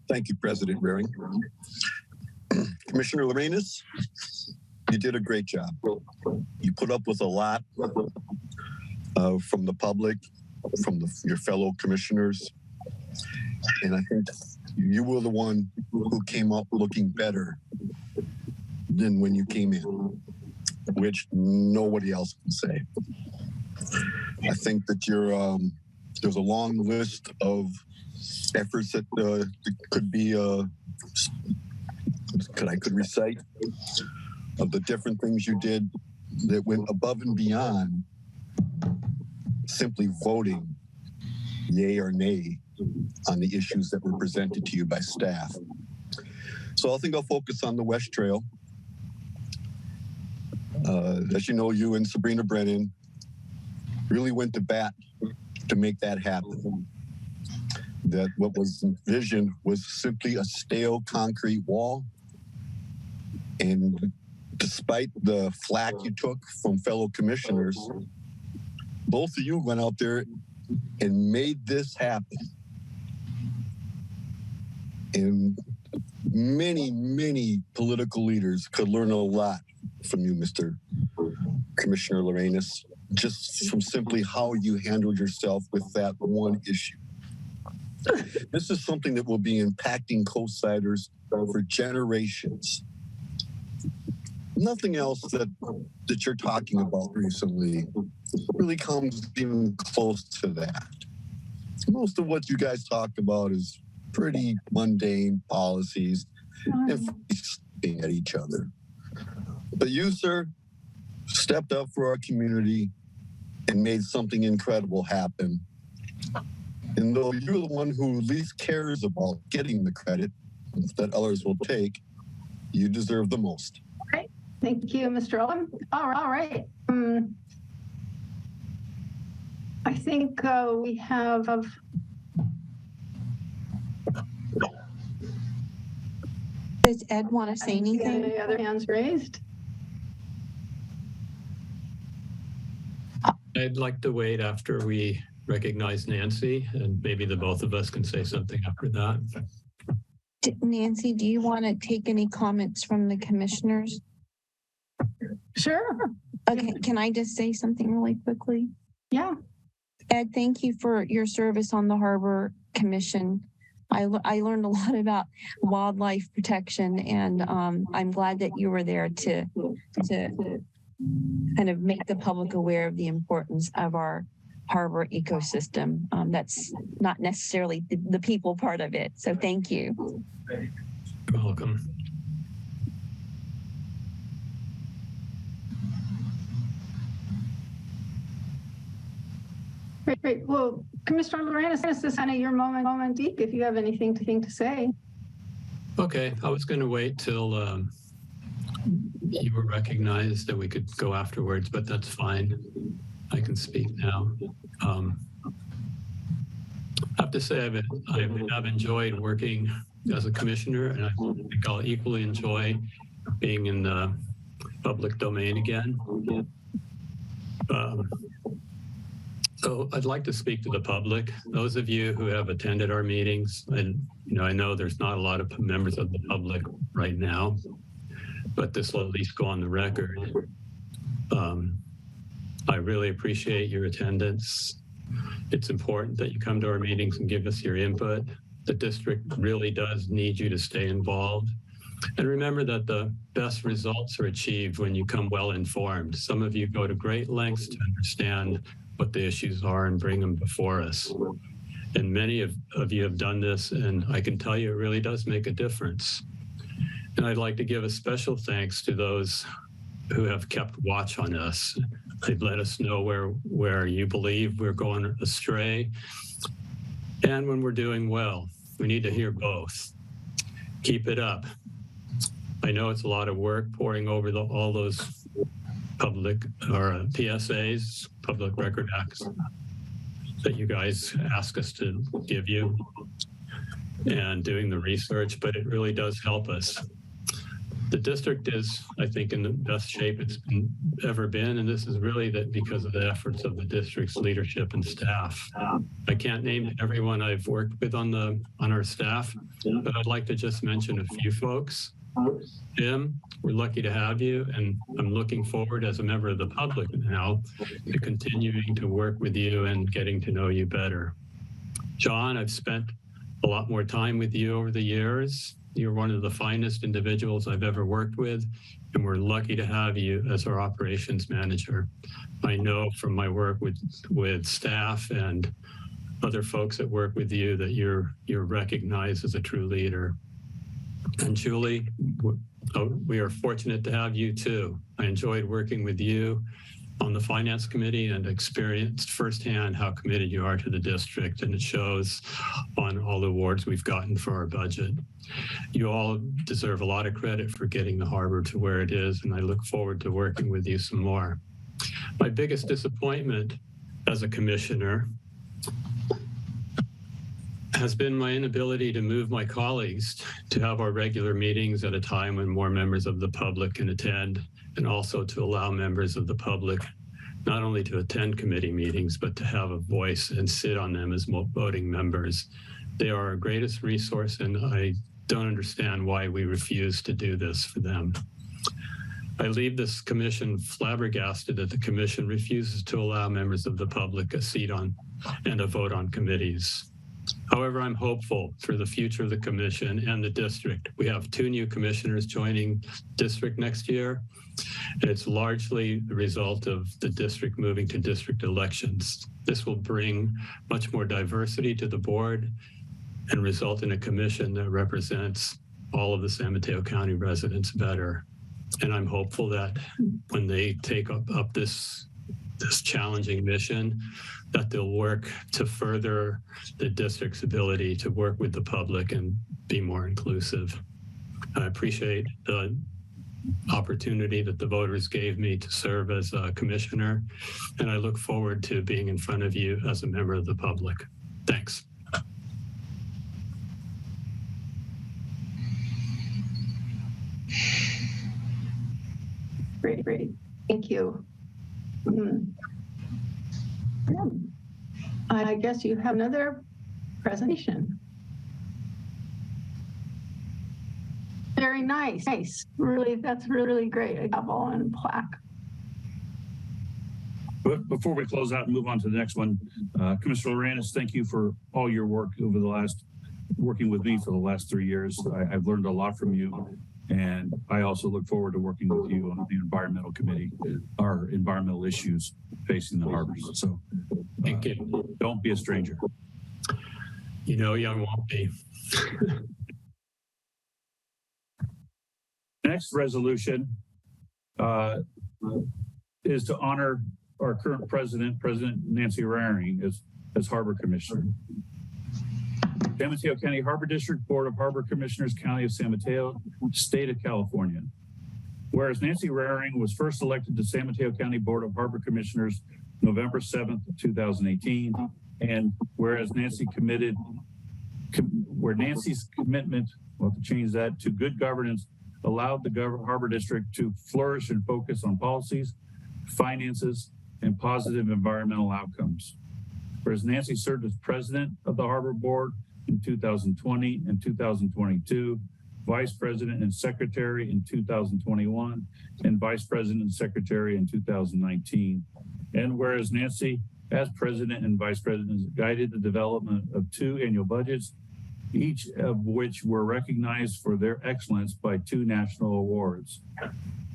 Thank you, President Raring. Commissioner Lorenz, you did a great job. You put up with a lot from the public, from your fellow commissioners. And I think you were the one who came up looking better than when you came in, which nobody else can say. I think that there's a long list of efforts that I could recite of the different things you did that went above and beyond simply voting yay or nay on the issues that were presented to you by staff. So I think I'll focus on the West Trail. As you know, you and Sabrina Brennan really went to bat to make that happen. That what was envisioned was simply a stale concrete wall. And despite the flack you took from fellow commissioners, both of you went out there and made this happen. And many political leaders could learn a lot from you, Mr. Commissioner Lorenz, just from simply how you handled yourself with that one issue. This is something that will be impacting coastsiders for generations. Nothing else that you're talking about recently really comes even close to that. Most of what you guys talk about is pretty mundane policies and fighting at each other. But you, sir, stepped up for our community and made something incredible happen. And though you're the one who least cares about getting the credit that others will take, you deserve the most. Great. Thank you, Mr. Owen. All right. I think we have... Does Ed want to say anything? Any other hands raised? I'd like to wait after we recognize Nancy, and maybe the both of us can say something after that. Nancy, do you want to take any comments from the commissioners? Sure. Okay, can I just say something really quickly? Yeah. Ed, thank you for your service on the Harbor Commission. I learned a lot about wildlife protection, and I'm glad that you were there to kind of make the public aware of the importance of our harbor ecosystem. That's not necessarily the people part of it. So thank you. You're welcome. Great. Well, Commissioner Lorenz, this is kind of your moment deep if you have anything to say. Okay, I was going to wait till you were recognized that we could go afterwards, but that's fine. I can speak now. I have to say I've enjoyed working as a commissioner, and I think I'll equally enjoy being in the public domain again. So I'd like to speak to the public. Those of you who have attended our meetings, and I know there's not a lot of members of the public right now, but this will at least go on the record. I really appreciate your attendance. It's important that you come to our meetings and give us your input. The district really does need you to stay involved. And remember that the best results are achieved when you come well informed. Some of you go to great lengths to understand what the issues are and bring them before us. And many of you have done this, and I can tell you it really does make a difference. And I'd like to give a special thanks to those who have kept watch on us. They've let us know where you believe we're going astray and when we're doing well. We need to hear both. Keep it up. I know it's a lot of work pouring over all those public or PSAs, public record acts, that you guys ask us to give you and doing the research, but it really does help us. The district is, I think, in the best shape it's ever been, and this is really because of the efforts of the district's leadership and staff. I can't name everyone I've worked with on our staff, but I'd like to just mention a few folks. Jim, we're lucky to have you, and I'm looking forward as a member of the public now to continuing to work with you and getting to know you better. John, I've spent a lot more time with you over the years. You're one of the finest individuals I've ever worked with, and we're lucky to have you as our operations manager. I know from my work with staff and other folks that work with you that you're recognized as a true leader. And Julie, we are fortunate to have you too. I enjoyed working with you on the finance committee and experienced firsthand how committed you are to the district, and it shows on all the awards we've gotten for our budget. You all deserve a lot of credit for getting the harbor to where it is, and I look forward to working with you some more. My biggest disappointment as a commissioner has been my inability to move my colleagues to have our regular meetings at a time when more members of the public can attend, and also to allow members of the public not only to attend committee meetings, but to have a voice and sit on them as voting members. They are our greatest resource, and I don't understand why we refuse to do this for them. I leave this commission flabbergasted that the commission refuses to allow members of the public a seat on and a vote on committees. However, I'm hopeful for the future of the commission and the district. We have 2 new commissioners joining district next year. And it's largely the result of the district moving to district elections. This will bring much more diversity to the board and result in a commission that represents all of the San Mateo County residents better. And I'm hopeful that when they take up this challenging mission, that they'll work to further the district's ability to work with the public and be more inclusive. I appreciate the opportunity that the voters gave me to serve as a commissioner, and I look forward to being in front of you as a member of the public. Thanks. Great. Thank you. I guess you have another presentation. Very nice. Really, that's really great. A gavel and plaque. But before we close out and move on to the next one, Commissioner Loranis, thank you for all your work over working with me for the last 3 years. I've learned a lot from you, and I also look forward to working with you on the environmental committee, our environmental issues facing the harbors. So thank you. Don't be a stranger. You know, young won't be. Next resolution is to honor our current President Nancy Raring, as Harbor Commissioner. San Mateo County Harbor District Board of Harbor Commissioners, County of San Mateo, State of California. Whereas Nancy Raring was first elected to San Mateo County Board of Harbor Commissioners November 7th, 2018, and whereas Nancy's commitment, we'll have to change that, to good governance allowed the Harbor District to flourish and focus on policies, finances, and positive environmental outcomes. Whereas Nancy served as president of the Harbor Board in 2020 and 2022, vice president and secretary in 2021, and vice president and secretary in 2019. And whereas Nancy, as president and vice president, guided the development of 2 annual budgets, each of which were recognized for their excellence by 2 national awards.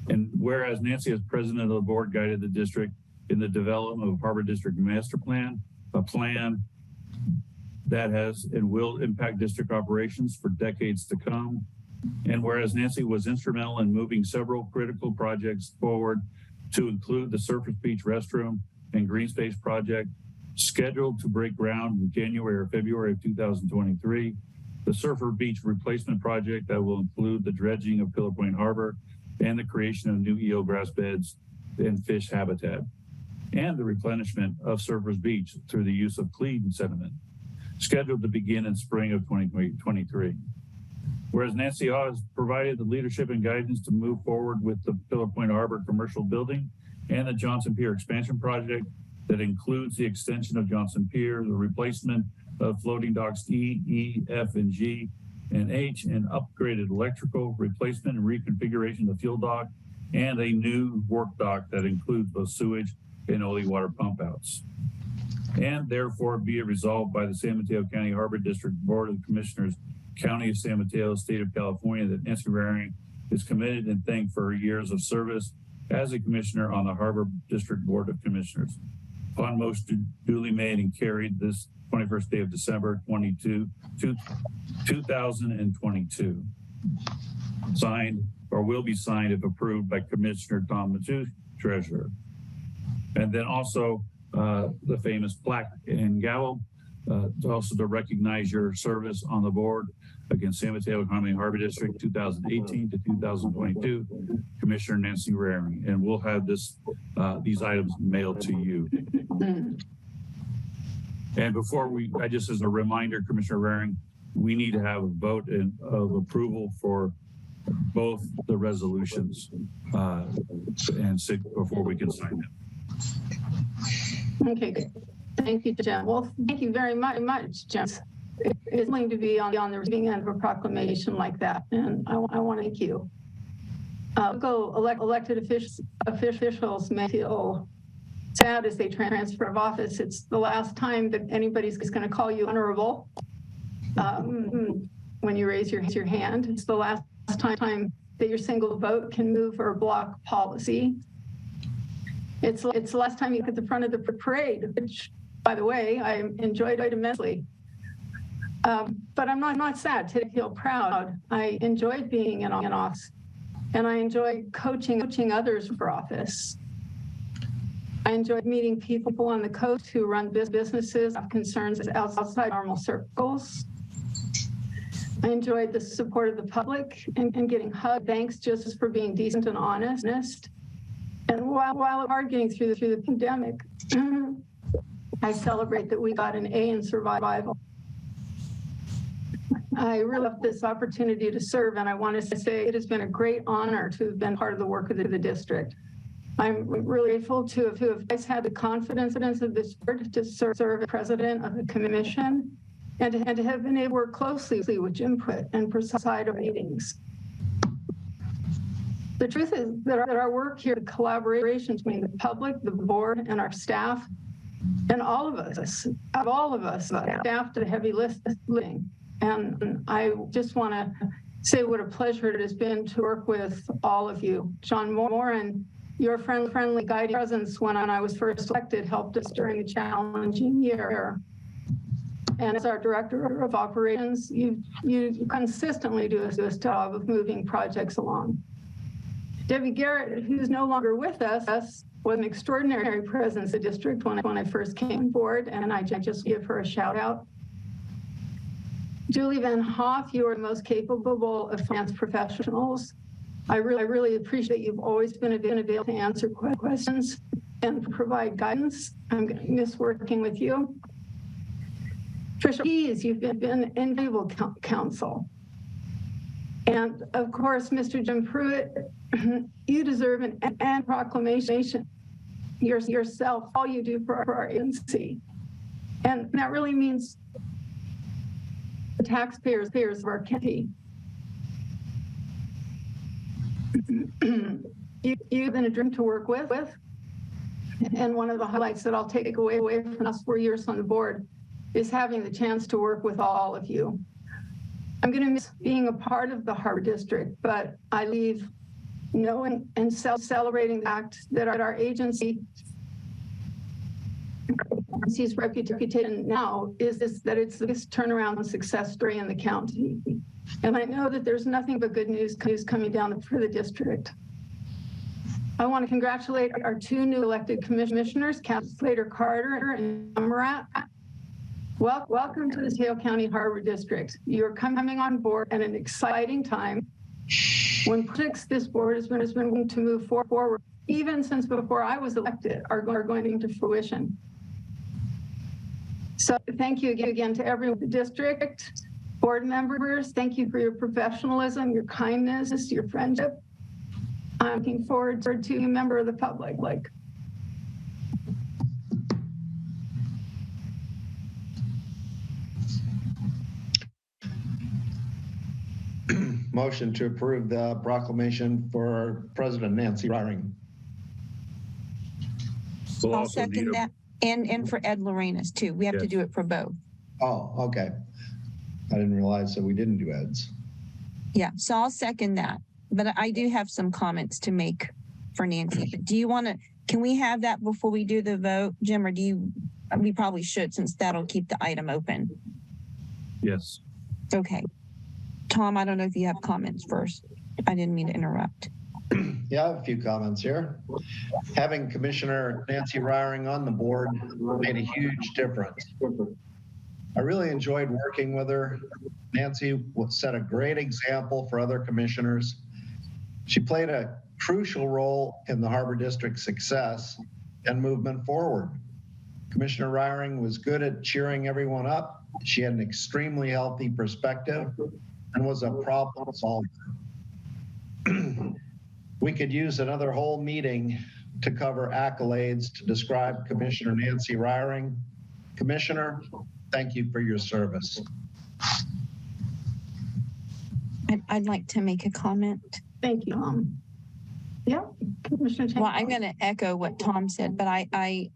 And whereas Nancy, as president of the board, guided the district in the development of Harbor District Master Plan, a plan that has and will impact district operations for decades to come. And whereas Nancy was instrumental in moving several critical projects forward to include the Surface Beach restroom and green space project scheduled to break ground in January or February of 2023, the Surfer Beach replacement project that will include the dredging of Pillar Point Harbor and the creation of new eelgrass beds and fish habitat, and the replenishment of Surfers Beach through the use of clean sediment, scheduled to begin in spring of 2023. Whereas Nancy Hawes provided the leadership and guidance to move forward with the Pillar Point Harbor commercial building and the Johnson Pier expansion project that includes the extension of Johnson Pier, the replacement of floating docks E, F, and G, and H, and upgraded electrical replacement and reconfiguration of the fuel dock, and a new work dock that includes both sewage and oily water pump outs. And therefore be it resolved by the San Mateo County Harbor District Board of Commissioners, County of San Mateo, State of California, that Nancy Raring is committed and thanked for her years of service as a commissioner on the Harbor District Board of Commissioners. Upon motion duly made and carried this 21st day of December 2022. Signed, or will be signed if approved, by Commissioner Tom Matthew, Treasurer. And then also the famous plaque and gavel, also to recognize your service on the board against San Mateo Economy Harbor District 2018 to 2022, Commissioner Nancy Raring. And we'll have this these items mailed to you. And before I just as a reminder, Commissioner Raring, we need to have a vote of approval for both the resolutions before we can sign them. Okay, good. Thank you, Jim. Well, thank you very much, Jim. It's willing to be on the receiving end of a proclamation like that, and I want to thank you. Elected officials may feel sad as they transfer of office. It's the last time that anybody's going to call you honorable when you raise your hand. It's the last time that your single vote can move or block policy. It's the last time you get at the front of the parade, which, by the way, I enjoyed immensely. But I'm not sad. Today I feel proud. I enjoyed being in office, and I enjoyed coaching others for office. I enjoyed meeting people on the coast who run businesses, have concerns outside normal circles. I enjoyed the support of the public and getting hugged. Thanks just for being decent and honest. And while arguing through the pandemic, I celebrate that we got an A in survival. I really love this opportunity to serve, and I want to say it has been a great honor to have been part of the work of the district. I'm really grateful to have had the confidence of this board to serve as president of the commission and to have been able to work closely with input and preside over meetings. The truth is that our work here, the collaboration between the public, the board, and our staff, and all of us, staff to the heavy lifting. And I just want to say what a pleasure it has been to work with all of you. John Moran, your friendly guiding presence when I was first elected helped us during a challenging year. And as our director of operations, you consistently do a job of moving projects along. Debbie Garrett, who's no longer with us, was an extraordinary presence in the district when I first came on board, and I just give her a shout out. Julie Van Hoff, you are the most capable of finance professionals. I really appreciate you've always been available to answer questions and provide guidance. I'm going to miss working with you. Trisha Keys, you've been invaluable counsel. And of course, Mr. Jim Pruitt, you deserve an proclamation yourself, all you do for our agency. And that really means the taxpayers of our county. You've been a dream to work with. And one of the highlights that I'll take away from us 4 years on the board is having the chance to work with all of you. I'm going to miss being a part of the Harbor District, but I leave knowing and celebrating the fact that our agency's reputation now is that it's the biggest turnaround success story in the county. And I know that there's nothing but good news coming down for the district. I want to congratulate our two new elected commissioners, Councilor Slater Carter and Murat. Welcome to the Mateo County Harbor District. You're coming on board at an exciting time when projects this board has been willing to move forward, even since before I was elected, are going into fruition. So thank you again to everyone in the district, board members. Thank you for your professionalism, your kindness, your friendship. I'm looking forward to you, member of the public. Motion to approve the proclamation for President Nancy Ryring. I'll second that. And for Ed Lorenas too. We have to do it for both. Oh, okay. I didn't realize that we didn't do Ed's. Yeah, so I'll second that. But I do have some comments to make for Nancy. But do you want to, can we have that before we do the vote, Jim, or do you, we probably should, since that'll keep the item open. Yes. Okay. Tom, I don't know if you have comments first. I didn't mean to interrupt. Yeah, I have a few comments here. Having Commissioner Nancy Ryring on the board made a huge difference. I really enjoyed working with her. Nancy set a great example for other commissioners. She played a crucial role in the Harbor District's success and movement forward. Commissioner Ryring was good at cheering everyone up. She had an extremely healthy perspective and was a problem solver. We could use another whole meeting to cover accolades to describe Commissioner Nancy Ryring. Commissioner, thank you for your service. I'd like to make a comment. Thank you. Yeah, Commissioner Chang. Well, I'm going to echo what Tom said, but I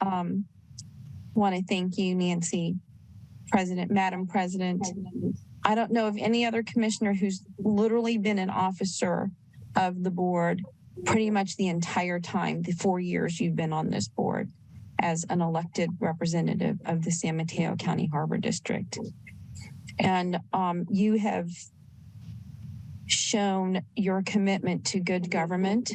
want to thank you, Nancy, Madam President. I don't know of any other commissioner who's literally been an officer of the board pretty much the entire time, the 4 years you've been on this board as an elected representative of the San Mateo County Harbor District. And you have shown your commitment to good government.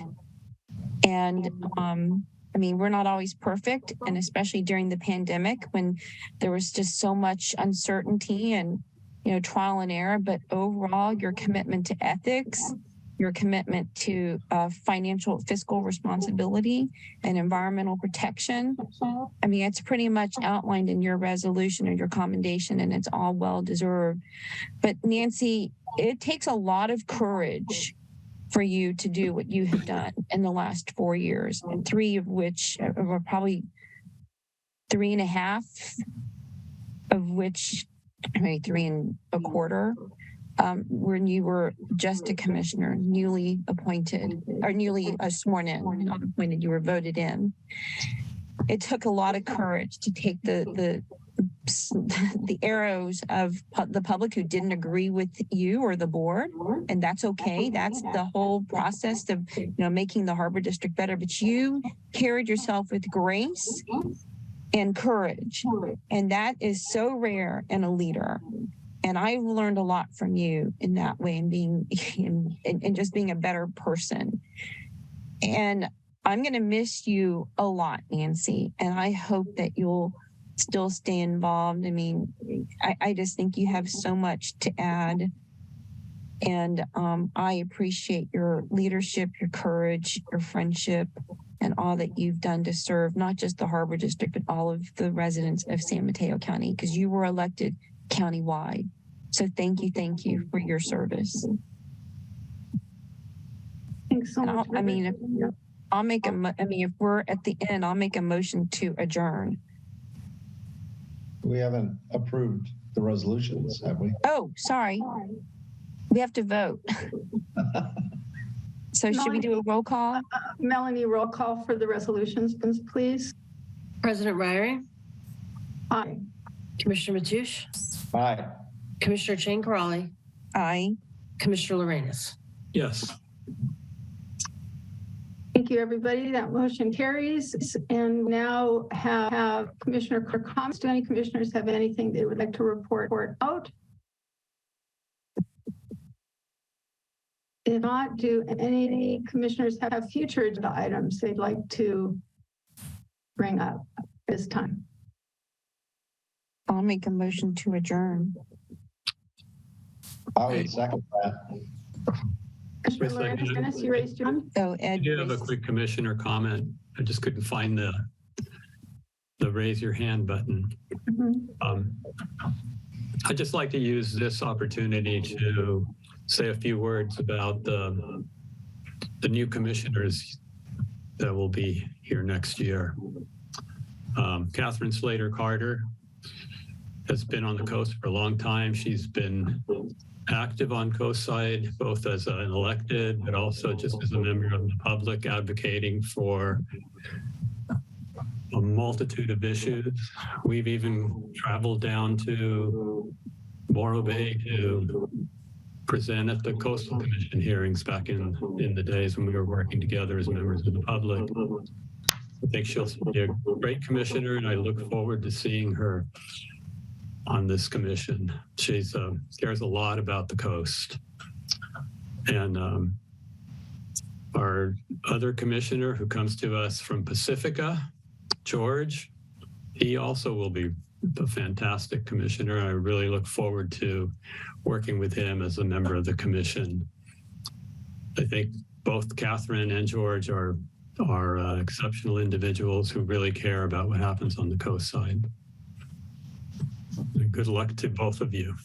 And I mean, we're not always perfect, and especially during the pandemic when there was just so much uncertainty and, you know, trial and error, but overall your commitment to ethics, your commitment to fiscal responsibility and environmental protection. I mean, it's pretty much outlined in your resolution or your commendation, and it's all well deserved. But Nancy, it takes a lot of courage for you to do what you have done in the last 4 years, and 3 of which were probably 3.5 of which, maybe 3 1/4. When you were just a commissioner, newly appointed, or newly sworn in, not appointed, you were voted in. It took a lot of courage to take the arrows of the public who didn't agree with you or the board, and that's okay. That's the whole process of, you know, making the Harbor District better. But you carried yourself with grace and courage, and that is so rare in a leader. And I've learned a lot from you in that way, and being and just being a better person. And I'm going to miss you a lot, Nancy. And I hope that you'll still stay involved. I mean, I just think you have so much to add. And I appreciate your leadership, your courage, your friendship, and all that you've done to serve not just the Harbor District, but all of the residents of San Mateo County, because you were elected countywide. So thank you for your service. Thanks so much. I mean, if we're at the end, I'll make a motion to adjourn. We haven't approved the resolutions, have we? Oh, sorry. We have to vote. So should we do a roll call? Melanie, roll call for the resolutions, please. President Ryrie? Aye. Commissioner Mateusz? Aye. Commissioner Chang-Corrali? Aye. Commissioner Lorenas? Yes. Thank you, everybody. That motion carries. And now have Commissioner comments. Do any commissioners have anything they would like to report out? If not, do any commissioners have future agenda items they'd like to bring up this time? I'll make a motion to adjourn. I would second that. Commissioner Lorenz, you raised your hand? Oh, Ed. I do have a quick commissioner comment. I just couldn't find the raise your hand button. I'd just like to use this opportunity to say a few words about the new commissioners that will be here next year. Catherine Slater Carter has been on the coast for a long time. She's been active on coast side, both as an elected, but also just as a member of the public, advocating for a multitude of issues. We've even traveled down to Morro Bay to present at the Coastal Commission hearings back in the days when we were working together as members of the public. I think she'll be a great commissioner, and I look forward to seeing her on this commission. She's cares a lot about the coast. And our other commissioner who comes to us from Pacifica, George, he also will be a fantastic commissioner. I really look forward to working with him as a member of the commission. I think both Catherine and George are exceptional individuals who really care about what happens on the coast side. And good luck to both of you.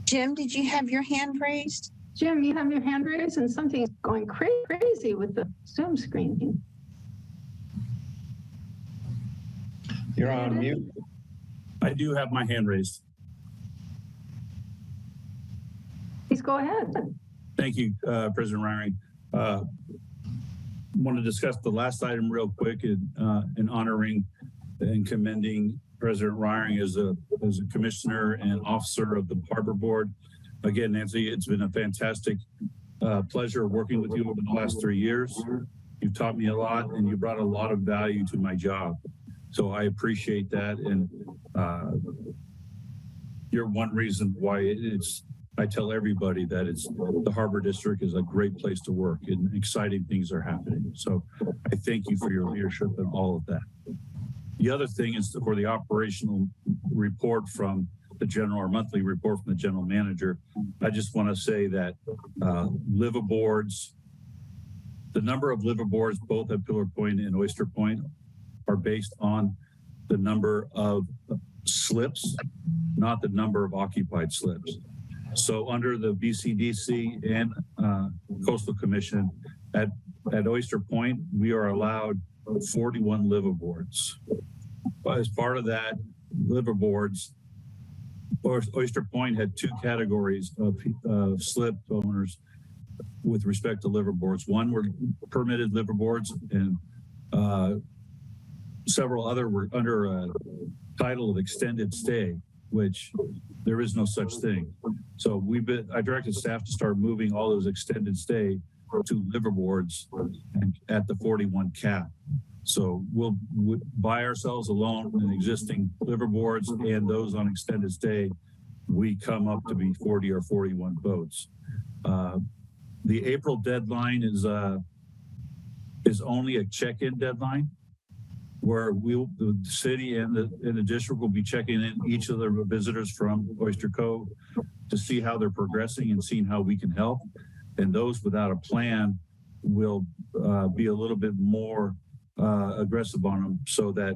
Jim, did you have your hand raised? Jim, you have your hand raised and something's going crazy with the Zoom screen. You're on mute. I do have my hand raised. Please go ahead. Thank you, President Ryring. Want to discuss the last item real quick in honoring and commending President Ryring as a commissioner and officer of the Harbor Board. Again, Nancy, it's been a fantastic pleasure working with you over the last 3 years. You've taught me a lot and you brought a lot of value to my job. So I appreciate that. And you're one reason why I tell everybody that the Harbor District is a great place to work and exciting things are happening. So I thank you for your leadership and all of that. The other thing is for the operational report from the monthly report from the general manager. I just want to say that liveaboards, the number of liveaboards both at Pillar Point and Oyster Point are based on the number of slips, not the number of occupied slips. So under the BCDC and Coastal Commission at Oyster Point, we are allowed 41 liveaboards. As part of that, liveaboards, Oyster Point had 2 categories of slip owners with respect to liveaboards. One were permitted liveaboards, and several other were under a title of extended stay, which there is no such thing. So I directed staff to start moving all those extended stay to liveaboards at the 41 cap. So we'll buy ourselves a loan in existing liveaboards and those on extended stay. We come up to be 40 or 41 boats. The April deadline is only a check-in deadline, where the city and the district will be checking in each of the visitors from Oyster Cove to see how they're progressing and seeing how we can help. And those without a plan will be a little bit more aggressive on them so that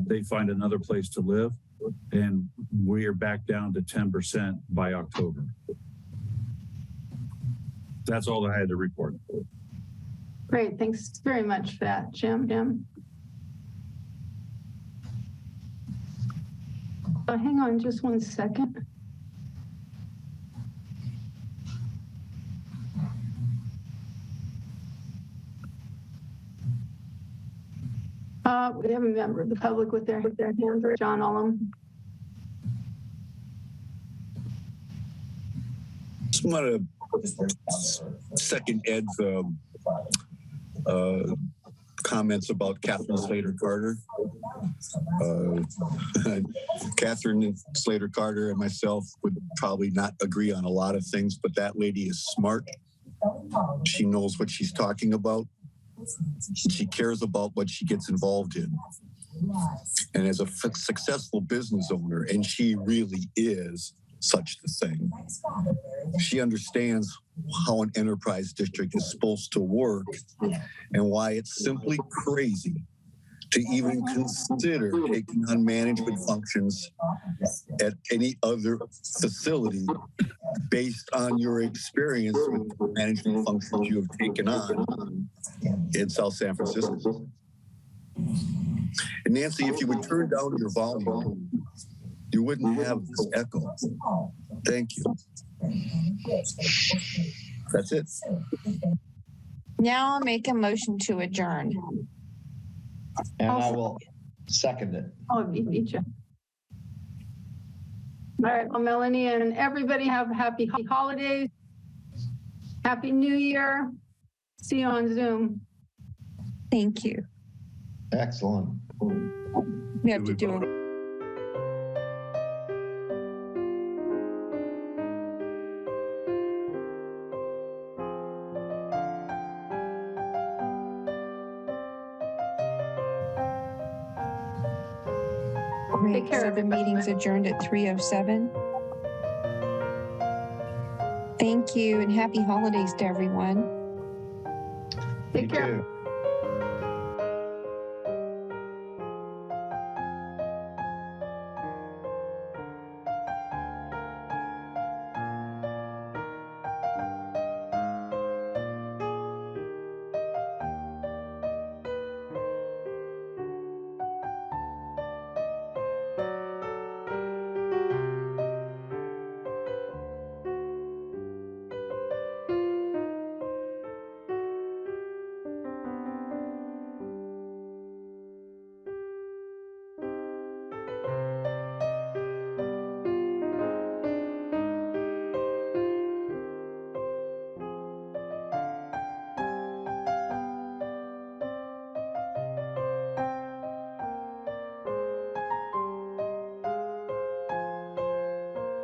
they find another place to live. And we are back down to 10% by October. That's all I had to report. Great, thanks very much for that, Jim. Hang on just one second. We have a member of the public with their hand raised. John Ullum. Just want to second Ed's comments about Catherine Slater Carter. Catherine Slater Carter and myself would probably not agree on a lot of things, but that lady is smart. She knows what she's talking about. She cares about what she gets involved in. And as a successful business owner, and she really is such the thing, she understands how an enterprise district is supposed to work and why it's simply crazy to even consider taking on management functions at any other facility based on your experience with the management functions you have taken on in South San Francisco. And Nancy, if you would turn down your volume, you wouldn't have this echo. Thank you. That's it. Now I'll make a motion to adjourn. And I will second it. Oh, beat you. All right, well, Melanie and everybody have happy holidays. Happy New Year. See you on Zoom. Thank you. Excellent. We have to do a Take care. So the meeting's adjourned at 3:07. Thank you and happy holidays to everyone. Take care. You too.